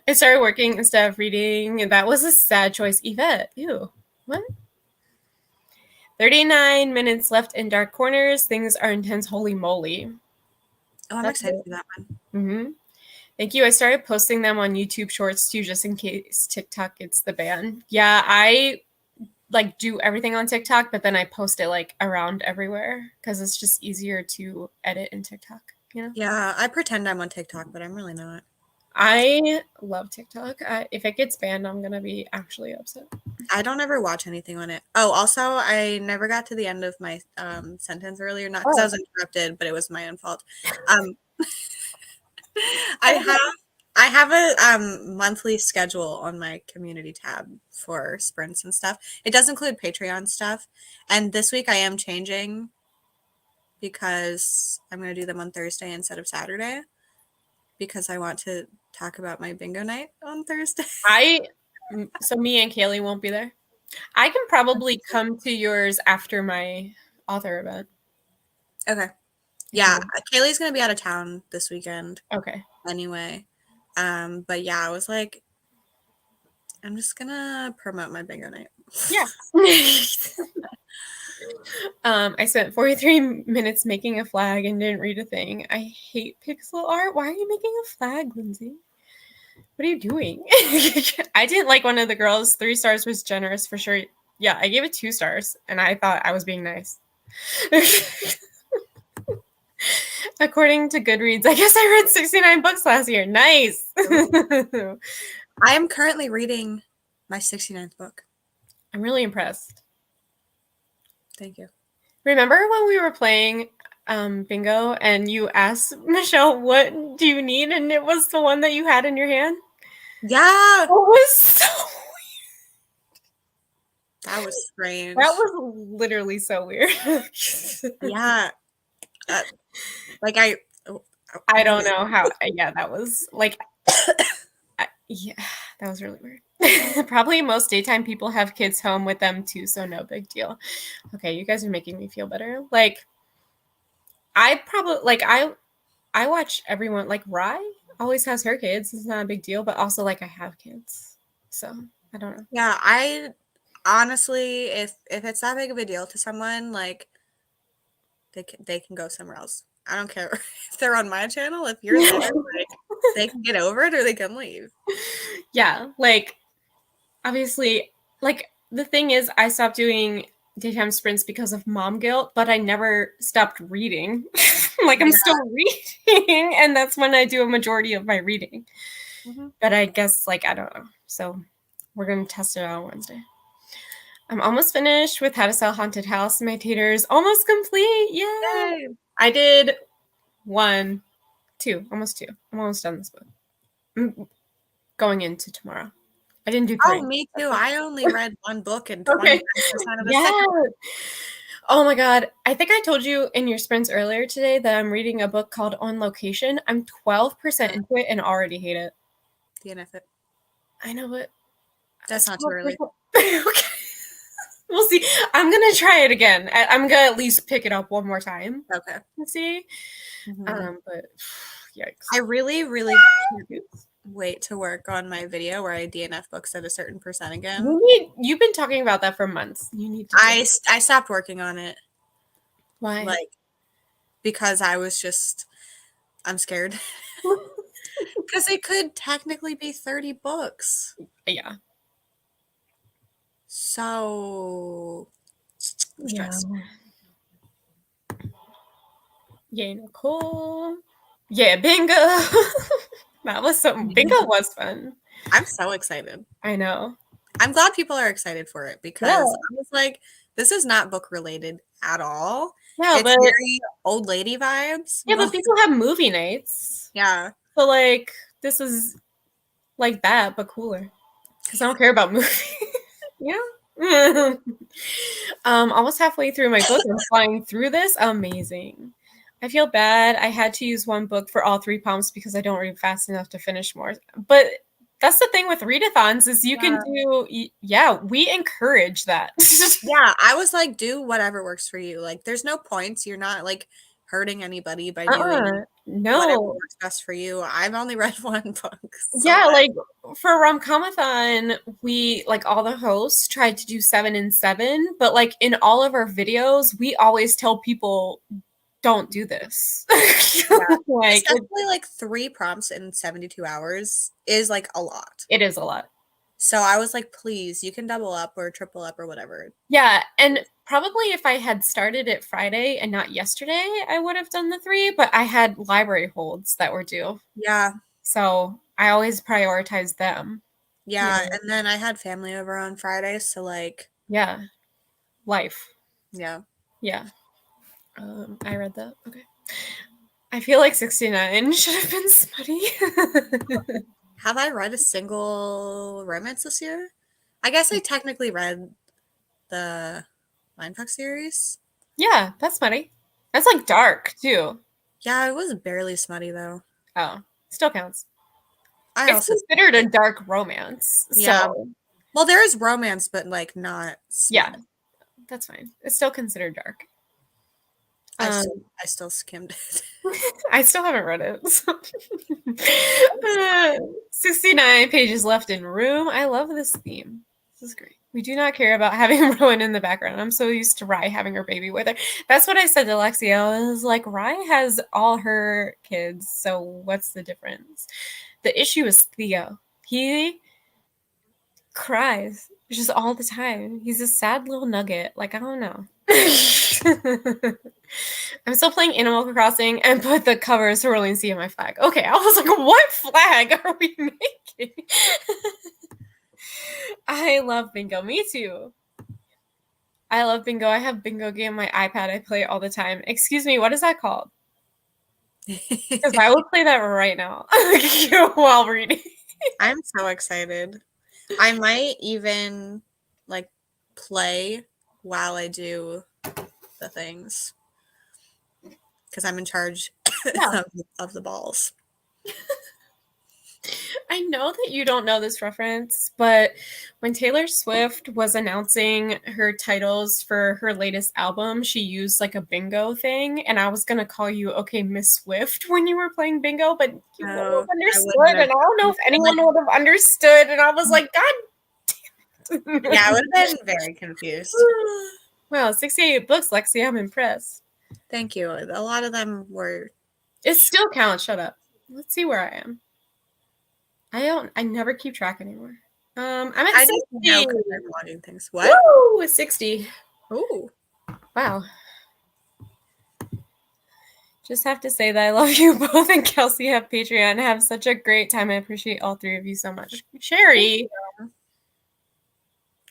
I started working instead of reading, and that was a sad choice. Yvette. Ew. What? 39 minutes left in Dark Corners. Things are intense. Holy moly. Oh, I'm excited for that one. Mm-hmm. Thank you. I started posting them on YouTube Shorts too, just in case TikTok gets the ban. Yeah, I like do everything on TikTok, but then I post it like around everywhere because it's just easier to edit in TikTok. You know? Yeah, I pretend I'm on TikTok, but I'm really not. I love TikTok. If it gets banned, I'm gonna be actually upset. I don't ever watch anything on it. Oh, also, I never got to the end of my sentence earlier. Not because I was interrupted, but it was my own fault. I have a monthly schedule on my community tab for sprints and stuff. It does include Patreon stuff, and this week I am changing because I'm going to do them on Thursday instead of Saturday because I want to talk about my bingo night on Thursday. So me and Kaylee won't be there. I can probably come to yours after my author event. Okay. Yeah, Kaylee's going to be out of town this weekend. Okay. Anyway. But yeah, I was like, I'm just going to promote my bingo night. Yeah. I spent 43 minutes making a flag and didn't read a thing. I hate pixel art. Why are you making a flag, Lindsay? What are you doing? I didn't like one of the girls. 3 stars was generous for sure. Yeah, I gave it 2 stars, and I thought I was being nice. According to Goodreads, I guess I read 69 books last year. Nice. I am currently reading my 69th book. I'm really impressed. Thank you. Remember when we were playing bingo and you asked Michelle, what do you need? And it was the one that you had in your hand? Yeah. It was so weird. That was strange. That was literally so weird. Yeah. Like I don't know how. Yeah, that was like, yeah, that was really weird. Probably most daytime people have kids home with them too, so no big deal. Okay, you guys are making me feel better. Like, I probably I watch everyone. Like, Rye always has her kids. It's not a big deal, but also like I have kids, so I don't know. Yeah, I honestly, if it's that big of a deal to someone, like they can go somewhere else. I don't care if they're on my channel. If you're there, like, they can get over it or they can leave. Yeah, like obviously, like the thing is, I stopped doing daytime sprints because of mom guilt, but I never stopped reading. Like I'm still reading, and that's when I do a majority of my reading. Mm-hmm. But I guess like I don't know. So we're gonna test it out on Wednesday. I'm almost finished with How to Sell Haunted House. My tater's almost complete. Yay! I did 1, 2, almost 2. I'm almost done this book. I'm going into tomorrow. I didn't do 3. Oh, me too. I only read 1 book and 20% of the second. Oh my God. I think I told you in your sprints earlier today that I'm reading a book called On Location. I'm 12% into it and already hate it. DNF it. I know, but that's not too early. Okay. We'll see. I'm going to try it again. I'm going to at least pick it up one more time. Okay. Let's see. But yikes. I really, really wait to work on my video where I DNF books at a certain percent again. You've been talking about that for months. You need to. I stopped working on it. Why? Like, because I'm scared. Because it could technically be 30 books. Yeah. So, I'm stressed. Yay, Nicole. Yeah, bingo. That was something. Bingo was fun. I'm so excited. I know. I'm glad people are excited for it because Yeah. I was like, this is not book related at all. Yeah, It's very old lady vibes. Yeah, but people have movie nights. Yeah. So, like, this is like that, but cooler. Because I don't care about movies. Yeah. Almost halfway through my book and flying through this. Amazing. I feel bad. I had to use one book for all 3 pumps because I don't read fast enough to finish more. But that's the thing with readathons is you can do, we encourage that. Yeah, I was like, do whatever works for you. Like, there's no points. You're not like hurting anybody by doing whatever works best for you. I've only read one book. So yeah, like for Romcomathon, we like all the hosts tried to do 7 and 7, but like in all of our videos, we always tell people don't do this. Like, especially like 3 prompts in 72 hours is like a lot. It is a lot. So I was like, please, you can double up or triple up or whatever. Yeah, and probably if I had started it Friday and not yesterday, I would have done the 3, but I had library holds that were due. Yeah. So I always prioritize them. Yeah, and then I had family over on Friday, so like... Yeah. Life. Yeah. Yeah. I read that. Okay. I feel like 69 should have been smutty. Have I read a single romance this year? I guess I technically read the Mindfuck series. Yeah, that's smutty. That's like dark too. Yeah, it was barely smutty though. Oh, still counts. It's considered a dark romance. Yeah. So. Well, there is romance, but like not smut. Yeah, that's fine. It's still considered dark. I still skimmed it. I still haven't read it. 69 pages left in room. I love this theme. This is great. We do not care about having Rowan in the background. I'm so used to Rye having her baby with her. That's what I said to Lexia. I was like, Rye has all her kids, so what's the difference? The issue is Theo. He cries just all the time. He's a sad little nugget. Like, I don't know. I'm still playing Animal Crossing and put the cover Cerulean Sea on my flag. Okay, I was like, what flag are we making? I love bingo. Me too. I love bingo. I have bingo game on my iPad. I play it all the time. Excuse me, what is that called? Because I would play that right now while reading. I'm so excited. I might even like play while I do the things because I'm in charge of the balls. I know that you don't know this reference, but when Taylor Swift was announcing her titles for her latest album, she used like a bingo thing, and I was gonna call you okay, Miss Swift, when you were playing bingo, but you wouldn't have understood, and I don't know if anyone would have understood, and I was like, God damn it. Yeah, I would have been very confused. Well, 68 books, Lexi, I'm impressed. Thank you. A lot of them were... It still counts, shut up. Let's see where I am. I never keep track anymore. I'm at 60. Know because I'm logging things. What? Woo! 60. Ooh. Wow. Just have to say that I love you both, and Kelsey have Patreon. Have such a great time. I appreciate all 3 of you so much. Sherry.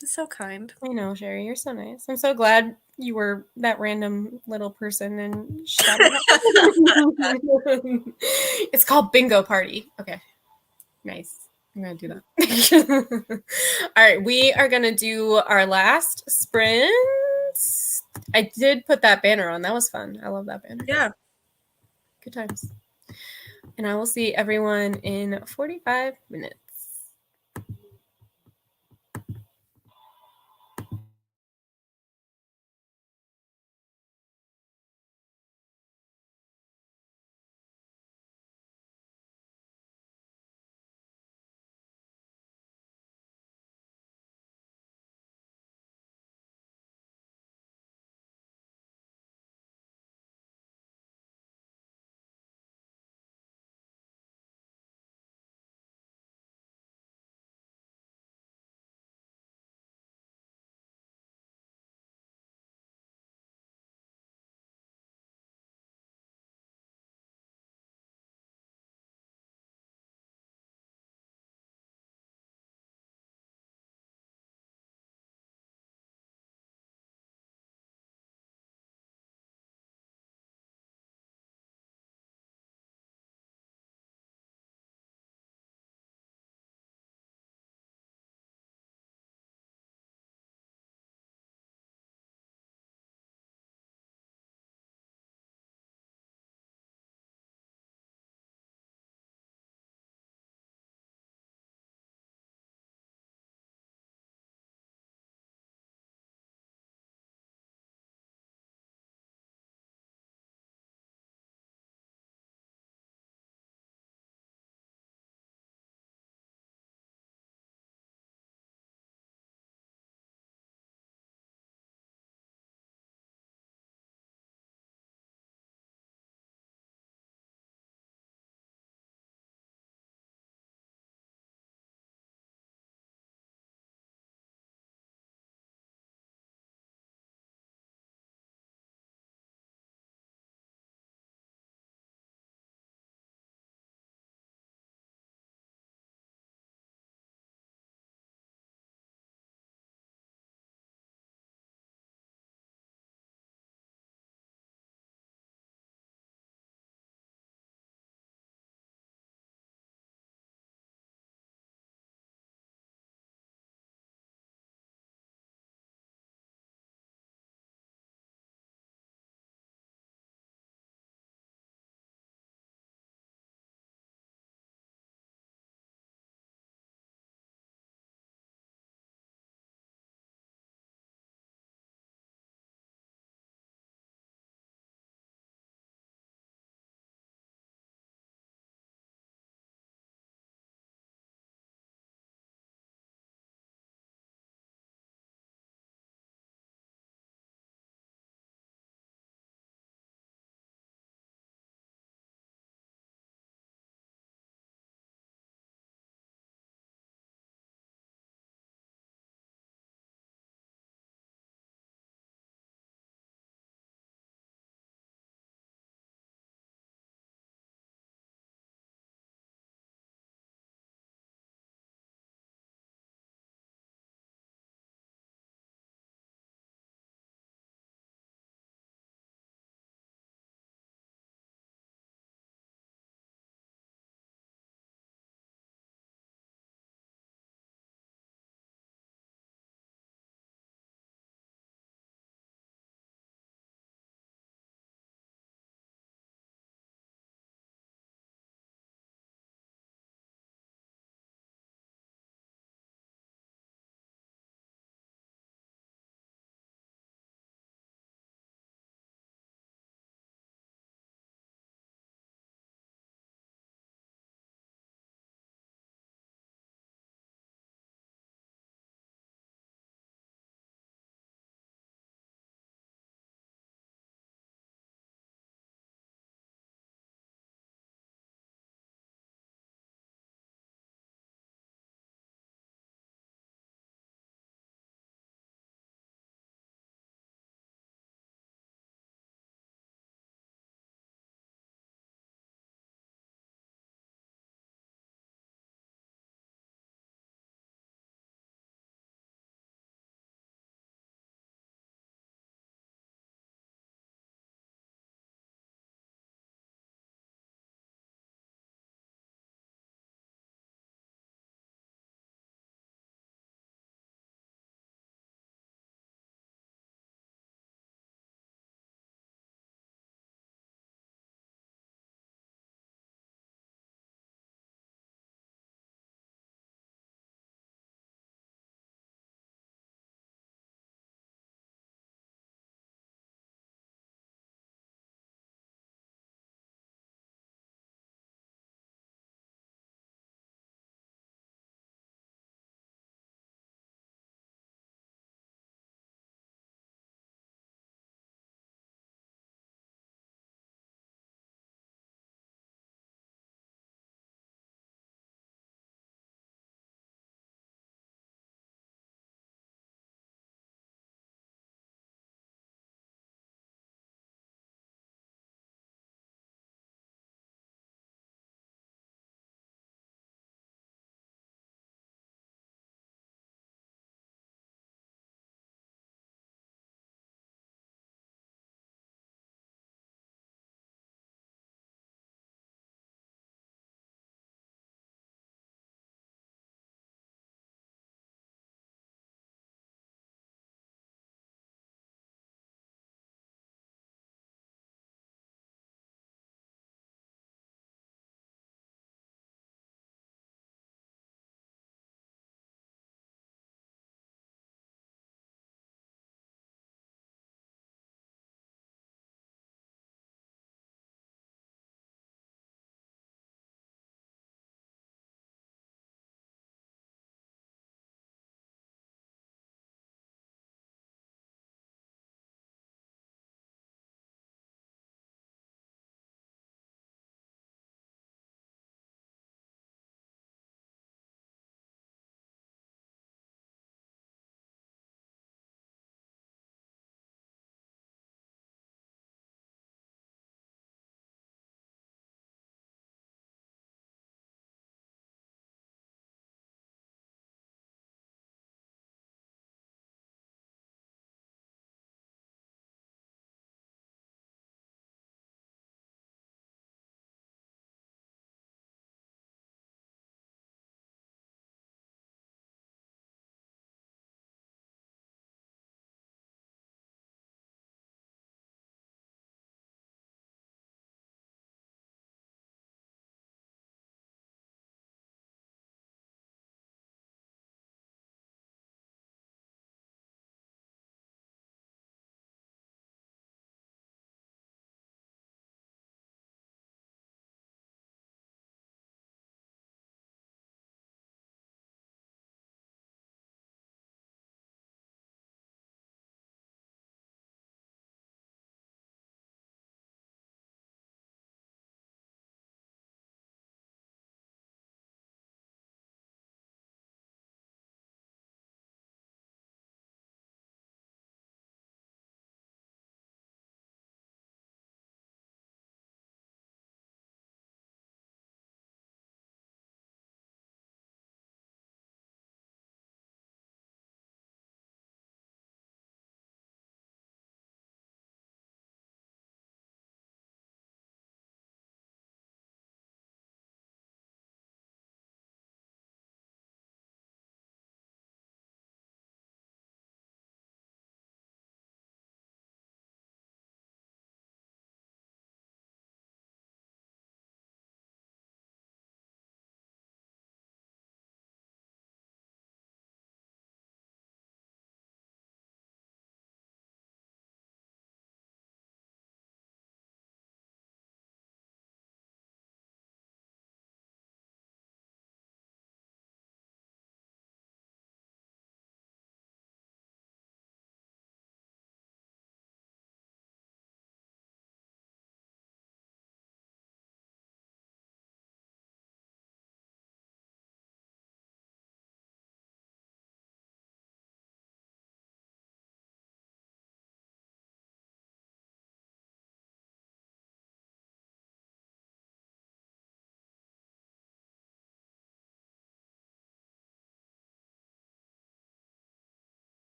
It's so kind. I know, Sherry. You're so nice. I'm so glad you were that random little person and It's called Bingo Party. Okay. Nice. I'm going to do that. All right. We are going to do our last sprint. I did put that banner on. That was fun. I love that banner. Yeah. Good times. And I will see everyone in 45 minutes.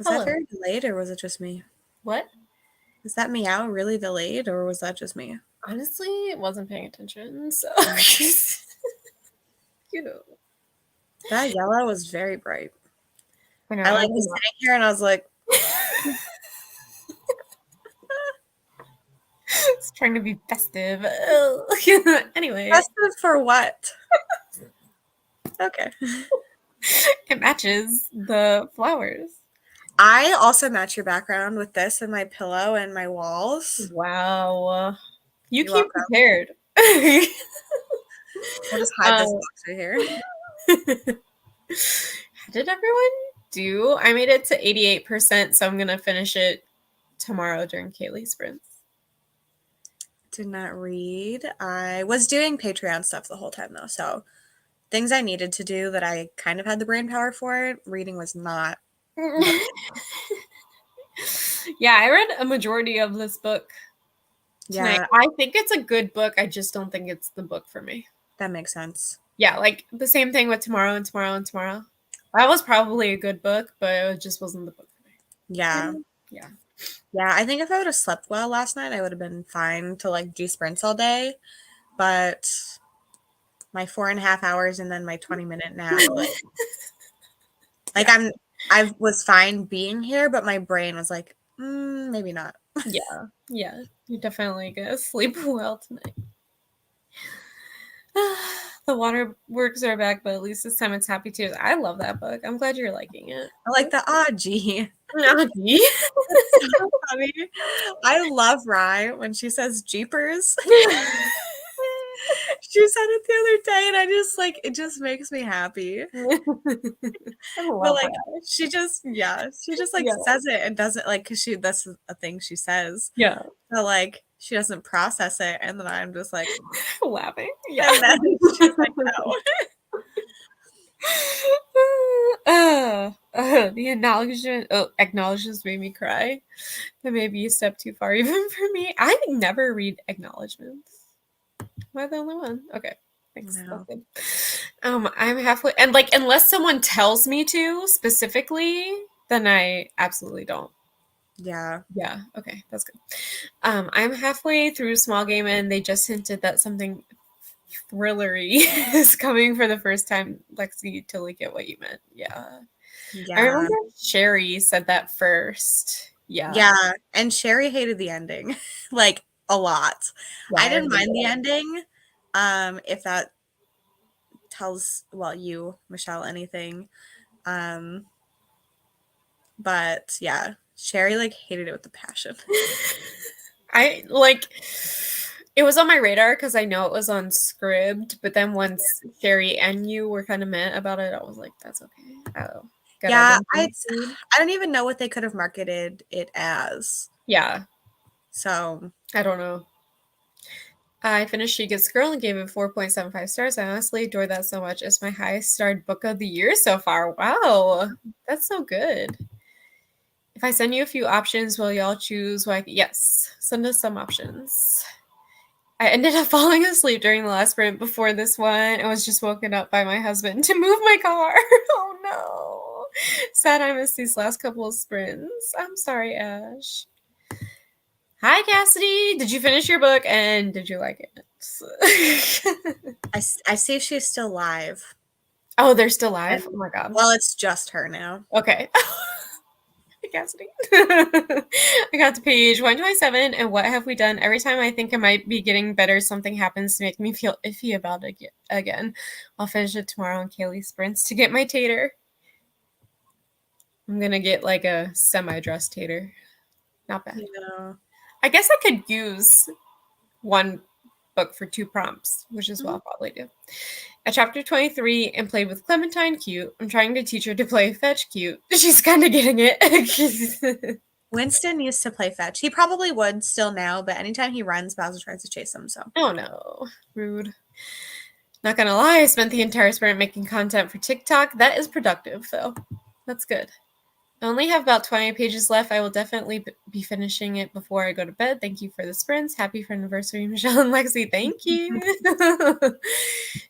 Was that very delayed, or was it just me? What? Was that meow really delayed, or was that just me? Honestly, it wasn't paying attention, so you know. That yellow was very bright. I know. I like was sitting here and I was like, it's trying to be festive. Anyway. festive for what? Okay. It matches the flowers. I also match your background with this and my pillow and my walls. Wow. You You're came welcome. prepared. We'll just hide this box right here. How did everyone do? I made it to 88%, so I'm going to finish it tomorrow during Kaylee's sprints. Did not read. I was doing Patreon stuff the whole time, though, so things I needed to do that I kind of had the brain power for, reading was not. Yeah, I read a majority of this book tonight. Yeah. I think it's a good book. I just don't think it's the book for me. That makes sense. Yeah, like the same thing with Tomorrow and Tomorrow and Tomorrow. That was probably a good book, but it just wasn't the book for me. Yeah. Yeah. Yeah, I think if I would have slept well last night, I would have been fine to like do sprints all day. But my 4.5 hours and then my 20-minute nap, like yeah. I was fine being here, but my brain was like, maybe not. Yeah. You're definitely gonna sleep well tonight. The waterworks are back, but at least this time it's Happy Tears. I love that book. I'm glad you're liking it. I like the Aji. Aji. So funny. I love Rye when she says Jeepers. She said it the other day, and I just like it just makes me happy. But like she just says it and doesn't like because that's a thing she says. Yeah. So like she doesn't process it, and then I'm just like laughing. Yeah. And then she's like, no. The acknowledgements made me cry. That may be a step too far even for me. I never read acknowledgements. Am I the only one? Okay. Thanks. No. I'm halfway, and like unless someone tells me to specifically, then I absolutely don't. Yeah. Okay, that's good. I'm halfway through Small Game, and they just hinted that something thrillery is coming for the first time. Lexi, totally get what you meant. Yeah. I remember Sherry said that first. Yeah, and Sherry hated the ending, like a lot. Yeah, I didn't mind the ending. If that tells you, Michelle, anything. But yeah, Sherry like hated it with a passion. It was on my radar because I know it was on Scribd, but then once Sherry and you were kind of mad about it, I was like, that's okay. Yeah, I don't even know what they could have marketed it as. Yeah. So I don't know. I finished She Gets Girl and gave it 4.75 stars. I honestly adore that so much. It's my highest starred book of the year so far. Wow. That's so good. If I send you a few options, will y'all choose? Yes. Send us some options. I ended up falling asleep during the last sprint before this one and was just woken up by my husband to move my car. Oh no. Sad I missed these last couple of sprints. I'm sorry, Ash. Hi, Cassidy. Did you finish your book and did you like it? I see she's still live. Oh, they're still live? Oh my god. Well, it's just her now. Okay. Cassidy. I got to page 127, and what have we done? Every time I think I might be getting better, something happens to make me feel iffy about it again. I'll finish it tomorrow on Kaylee sprints to get my tater. I'm gonna get like a semi-dressed tater. Not bad. Yeah. I guess I could use one book for 2 prompts, which is what I'll probably do. At chapter 23, and played with Clementine cute. I'm trying to teach her to play fetch cute. She's kind of getting it. Winston used to play fetch. He probably would still now, but anytime he runs, Bowser tries to chase him. So. Oh no, rude. Not gonna lie, I spent the entire sprint making content for TikTok. That is productive, though. That's good. I only have about 20 pages left. I will definitely be finishing it before I go to bed. Thank you for the sprints. Happy friendiversary, Michelle and Lexi. Thank you.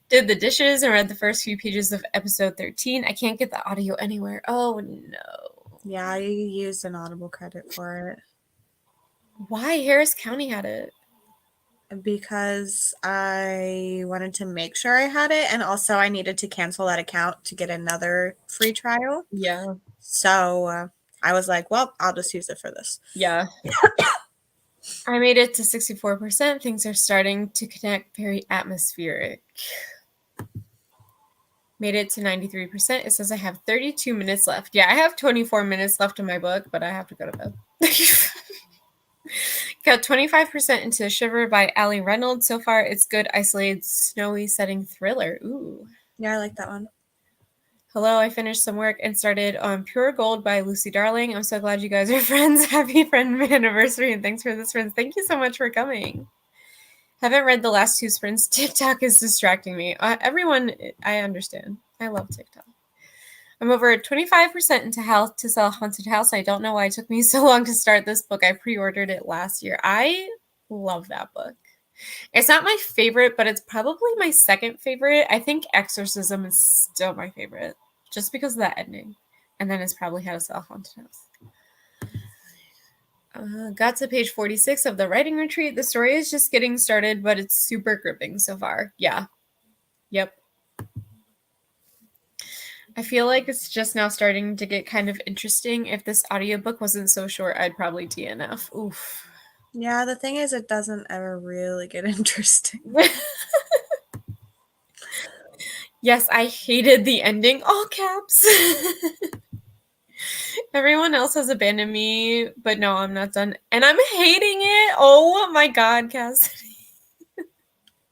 Did the dishes and read the first few pages of episode 13. I can't get the audio anywhere. Oh, no. Yeah, I used an Audible credit for it. Why? Harris County had it. Because I wanted to make sure I had it, and also I needed to cancel that account to get another free trial. Yeah. So I was like, well, I'll just use it for this. Yeah. I made it to 64%. Things are starting to connect. Very atmospheric. Made it to 93%. It says I have 32 minutes left. Yeah, I have 24 minutes left in my book, but I have to go to bed. Got 25% into Shiver by Allie Reynolds. So far, it's good, isolated, snowy setting thriller. Ooh. Yeah, I like that one. Hello, I finished some work and started on Pure Gold by Lucy Darling. I'm so glad you guys are friends. Happy friend anniversary, and thanks for this, friends. Thank you so much for coming. Haven't read the last 2 sprints. TikTok is distracting me. Everyone, I understand. I love TikTok. I'm over 25% into How to Sell a Haunted House. I don't know why it took me so long to start this book. I pre-ordered it last year. I love that book. It's not my favorite, but it's probably my second favorite. I think Exorcism is still my favorite, just because of that ending. And then it's probably How to Sell a Haunted House. Got to page 46 of the writing retreat. The story is just getting started, but it's super gripping so far. Yeah. Yep. I feel like it's just now starting to get kind of interesting. If this audiobook wasn't so short, I'd probably DNF. Oof. Yeah, the thing is, it doesn't ever really get interesting. Yes, I hated the ending. All caps. Everyone else has abandoned me, but no, I'm not done. And I'm hating it. Oh my god, Cassidy.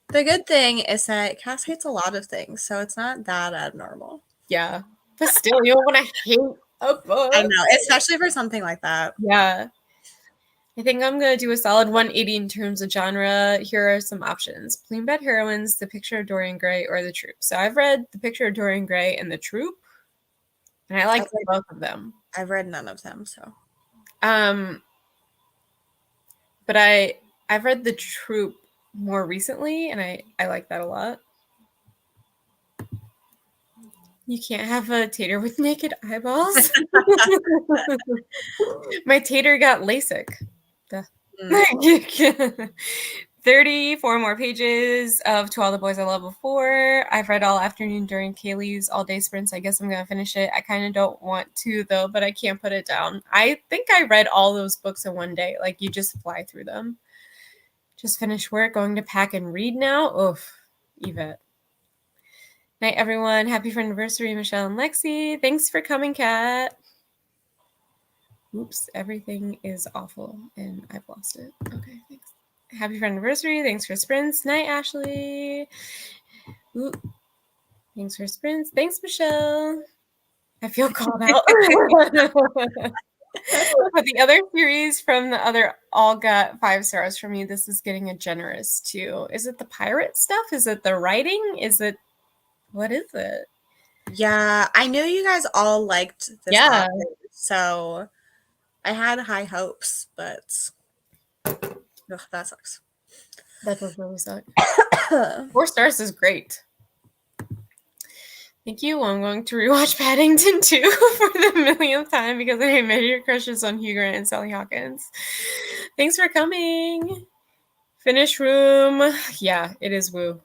The good thing is that Cass hates a lot of things, so it's not that abnormal. Yeah. But still, you don't want to hate a book. I know, especially for something like that. Yeah. I think I'm going to do a solid 180 in terms of genre. Here are some options. Plain Bad Heroines, The Picture of Dorian Gray, or The Troop. So I've read The Picture of Dorian Gray and The Troop, and I like both of them. I've read none of them, so. But I've read The Troop more recently, and I like that a lot. You can't have a tater with naked eyeballs. My tater got LASIK. 34 more pages of To All the Boys I Loved Before. I've read all afternoon during Kaylee's all-day sprints. I guess I'm going to finish it. I kind of don't want to, though, but I can't put it down. I think I read all those books in one day. Like, you just fly through them. Just finished work, going to pack and read now. Oof, Yvette. Night, everyone. Happy friendiversary, Michelle and Lexi. Thanks for coming, Kat. Oops, everything is awful, and I've lost it. Okay, thanks. Happy friendiversary. Thanks for sprints. Night, Ashley. Ooh. Thanks for sprints. Thanks, Michelle. I feel called out. But the other series from the other all got 5 stars from you. This is getting a generous 2. Is it the pirate stuff? Is it the writing? Is it... What is it? Yeah, I knew you guys all liked this author, so I had high hopes, but that sucks. That does really suck. 4 stars is great. Thank you. I'm going to rewatch Paddington 2 for the millionth time because I made your crushes on Hugh Grant and Sally Hawkins. Thanks for coming. Finish room. Yeah, it is woo.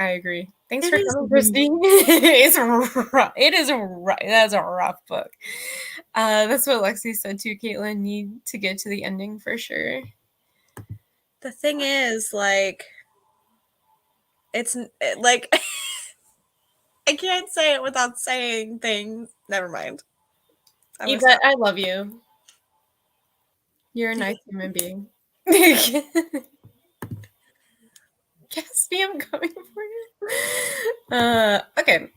I agree. Thanks for coming, Christy. It's rough. It is rough. That's a rough book. That's what Lexi said too, Caitlin. Need to get to the ending for sure. The thing is, like, it's like I can't say it without saying things. Never mind. Eva, I love you. You're a nice human being. Cassie, I'm coming for you. Okay.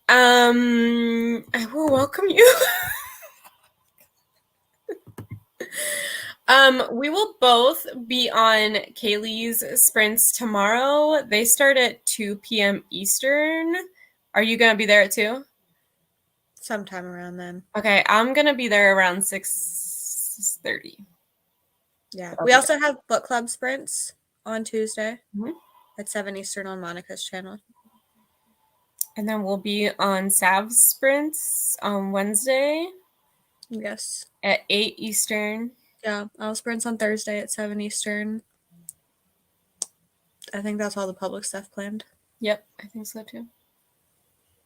I will welcome you. We will both be on Kaylee's sprints tomorrow. They start at 2 p.m. Eastern. Are you going to be there at 2? Sometime around then. Okay, I'm going to be there around 6:30. Yeah. We also have book club sprints on Tuesday at 7 Eastern on Monica's channel. And then we'll be on Sav's sprints on Wednesday. Yes. At 8 Eastern. Yeah, I'll sprints on Thursday at 7 Eastern. I think that's all the public stuff planned. Yep, I think so too.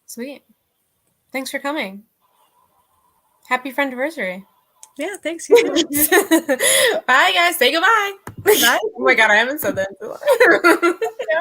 Sweet. Thanks for coming. Happy friendiversary. Yeah, thanks. You too. Bye, guys. Say goodbye. Bye. Oh my god, I haven't said that in so long.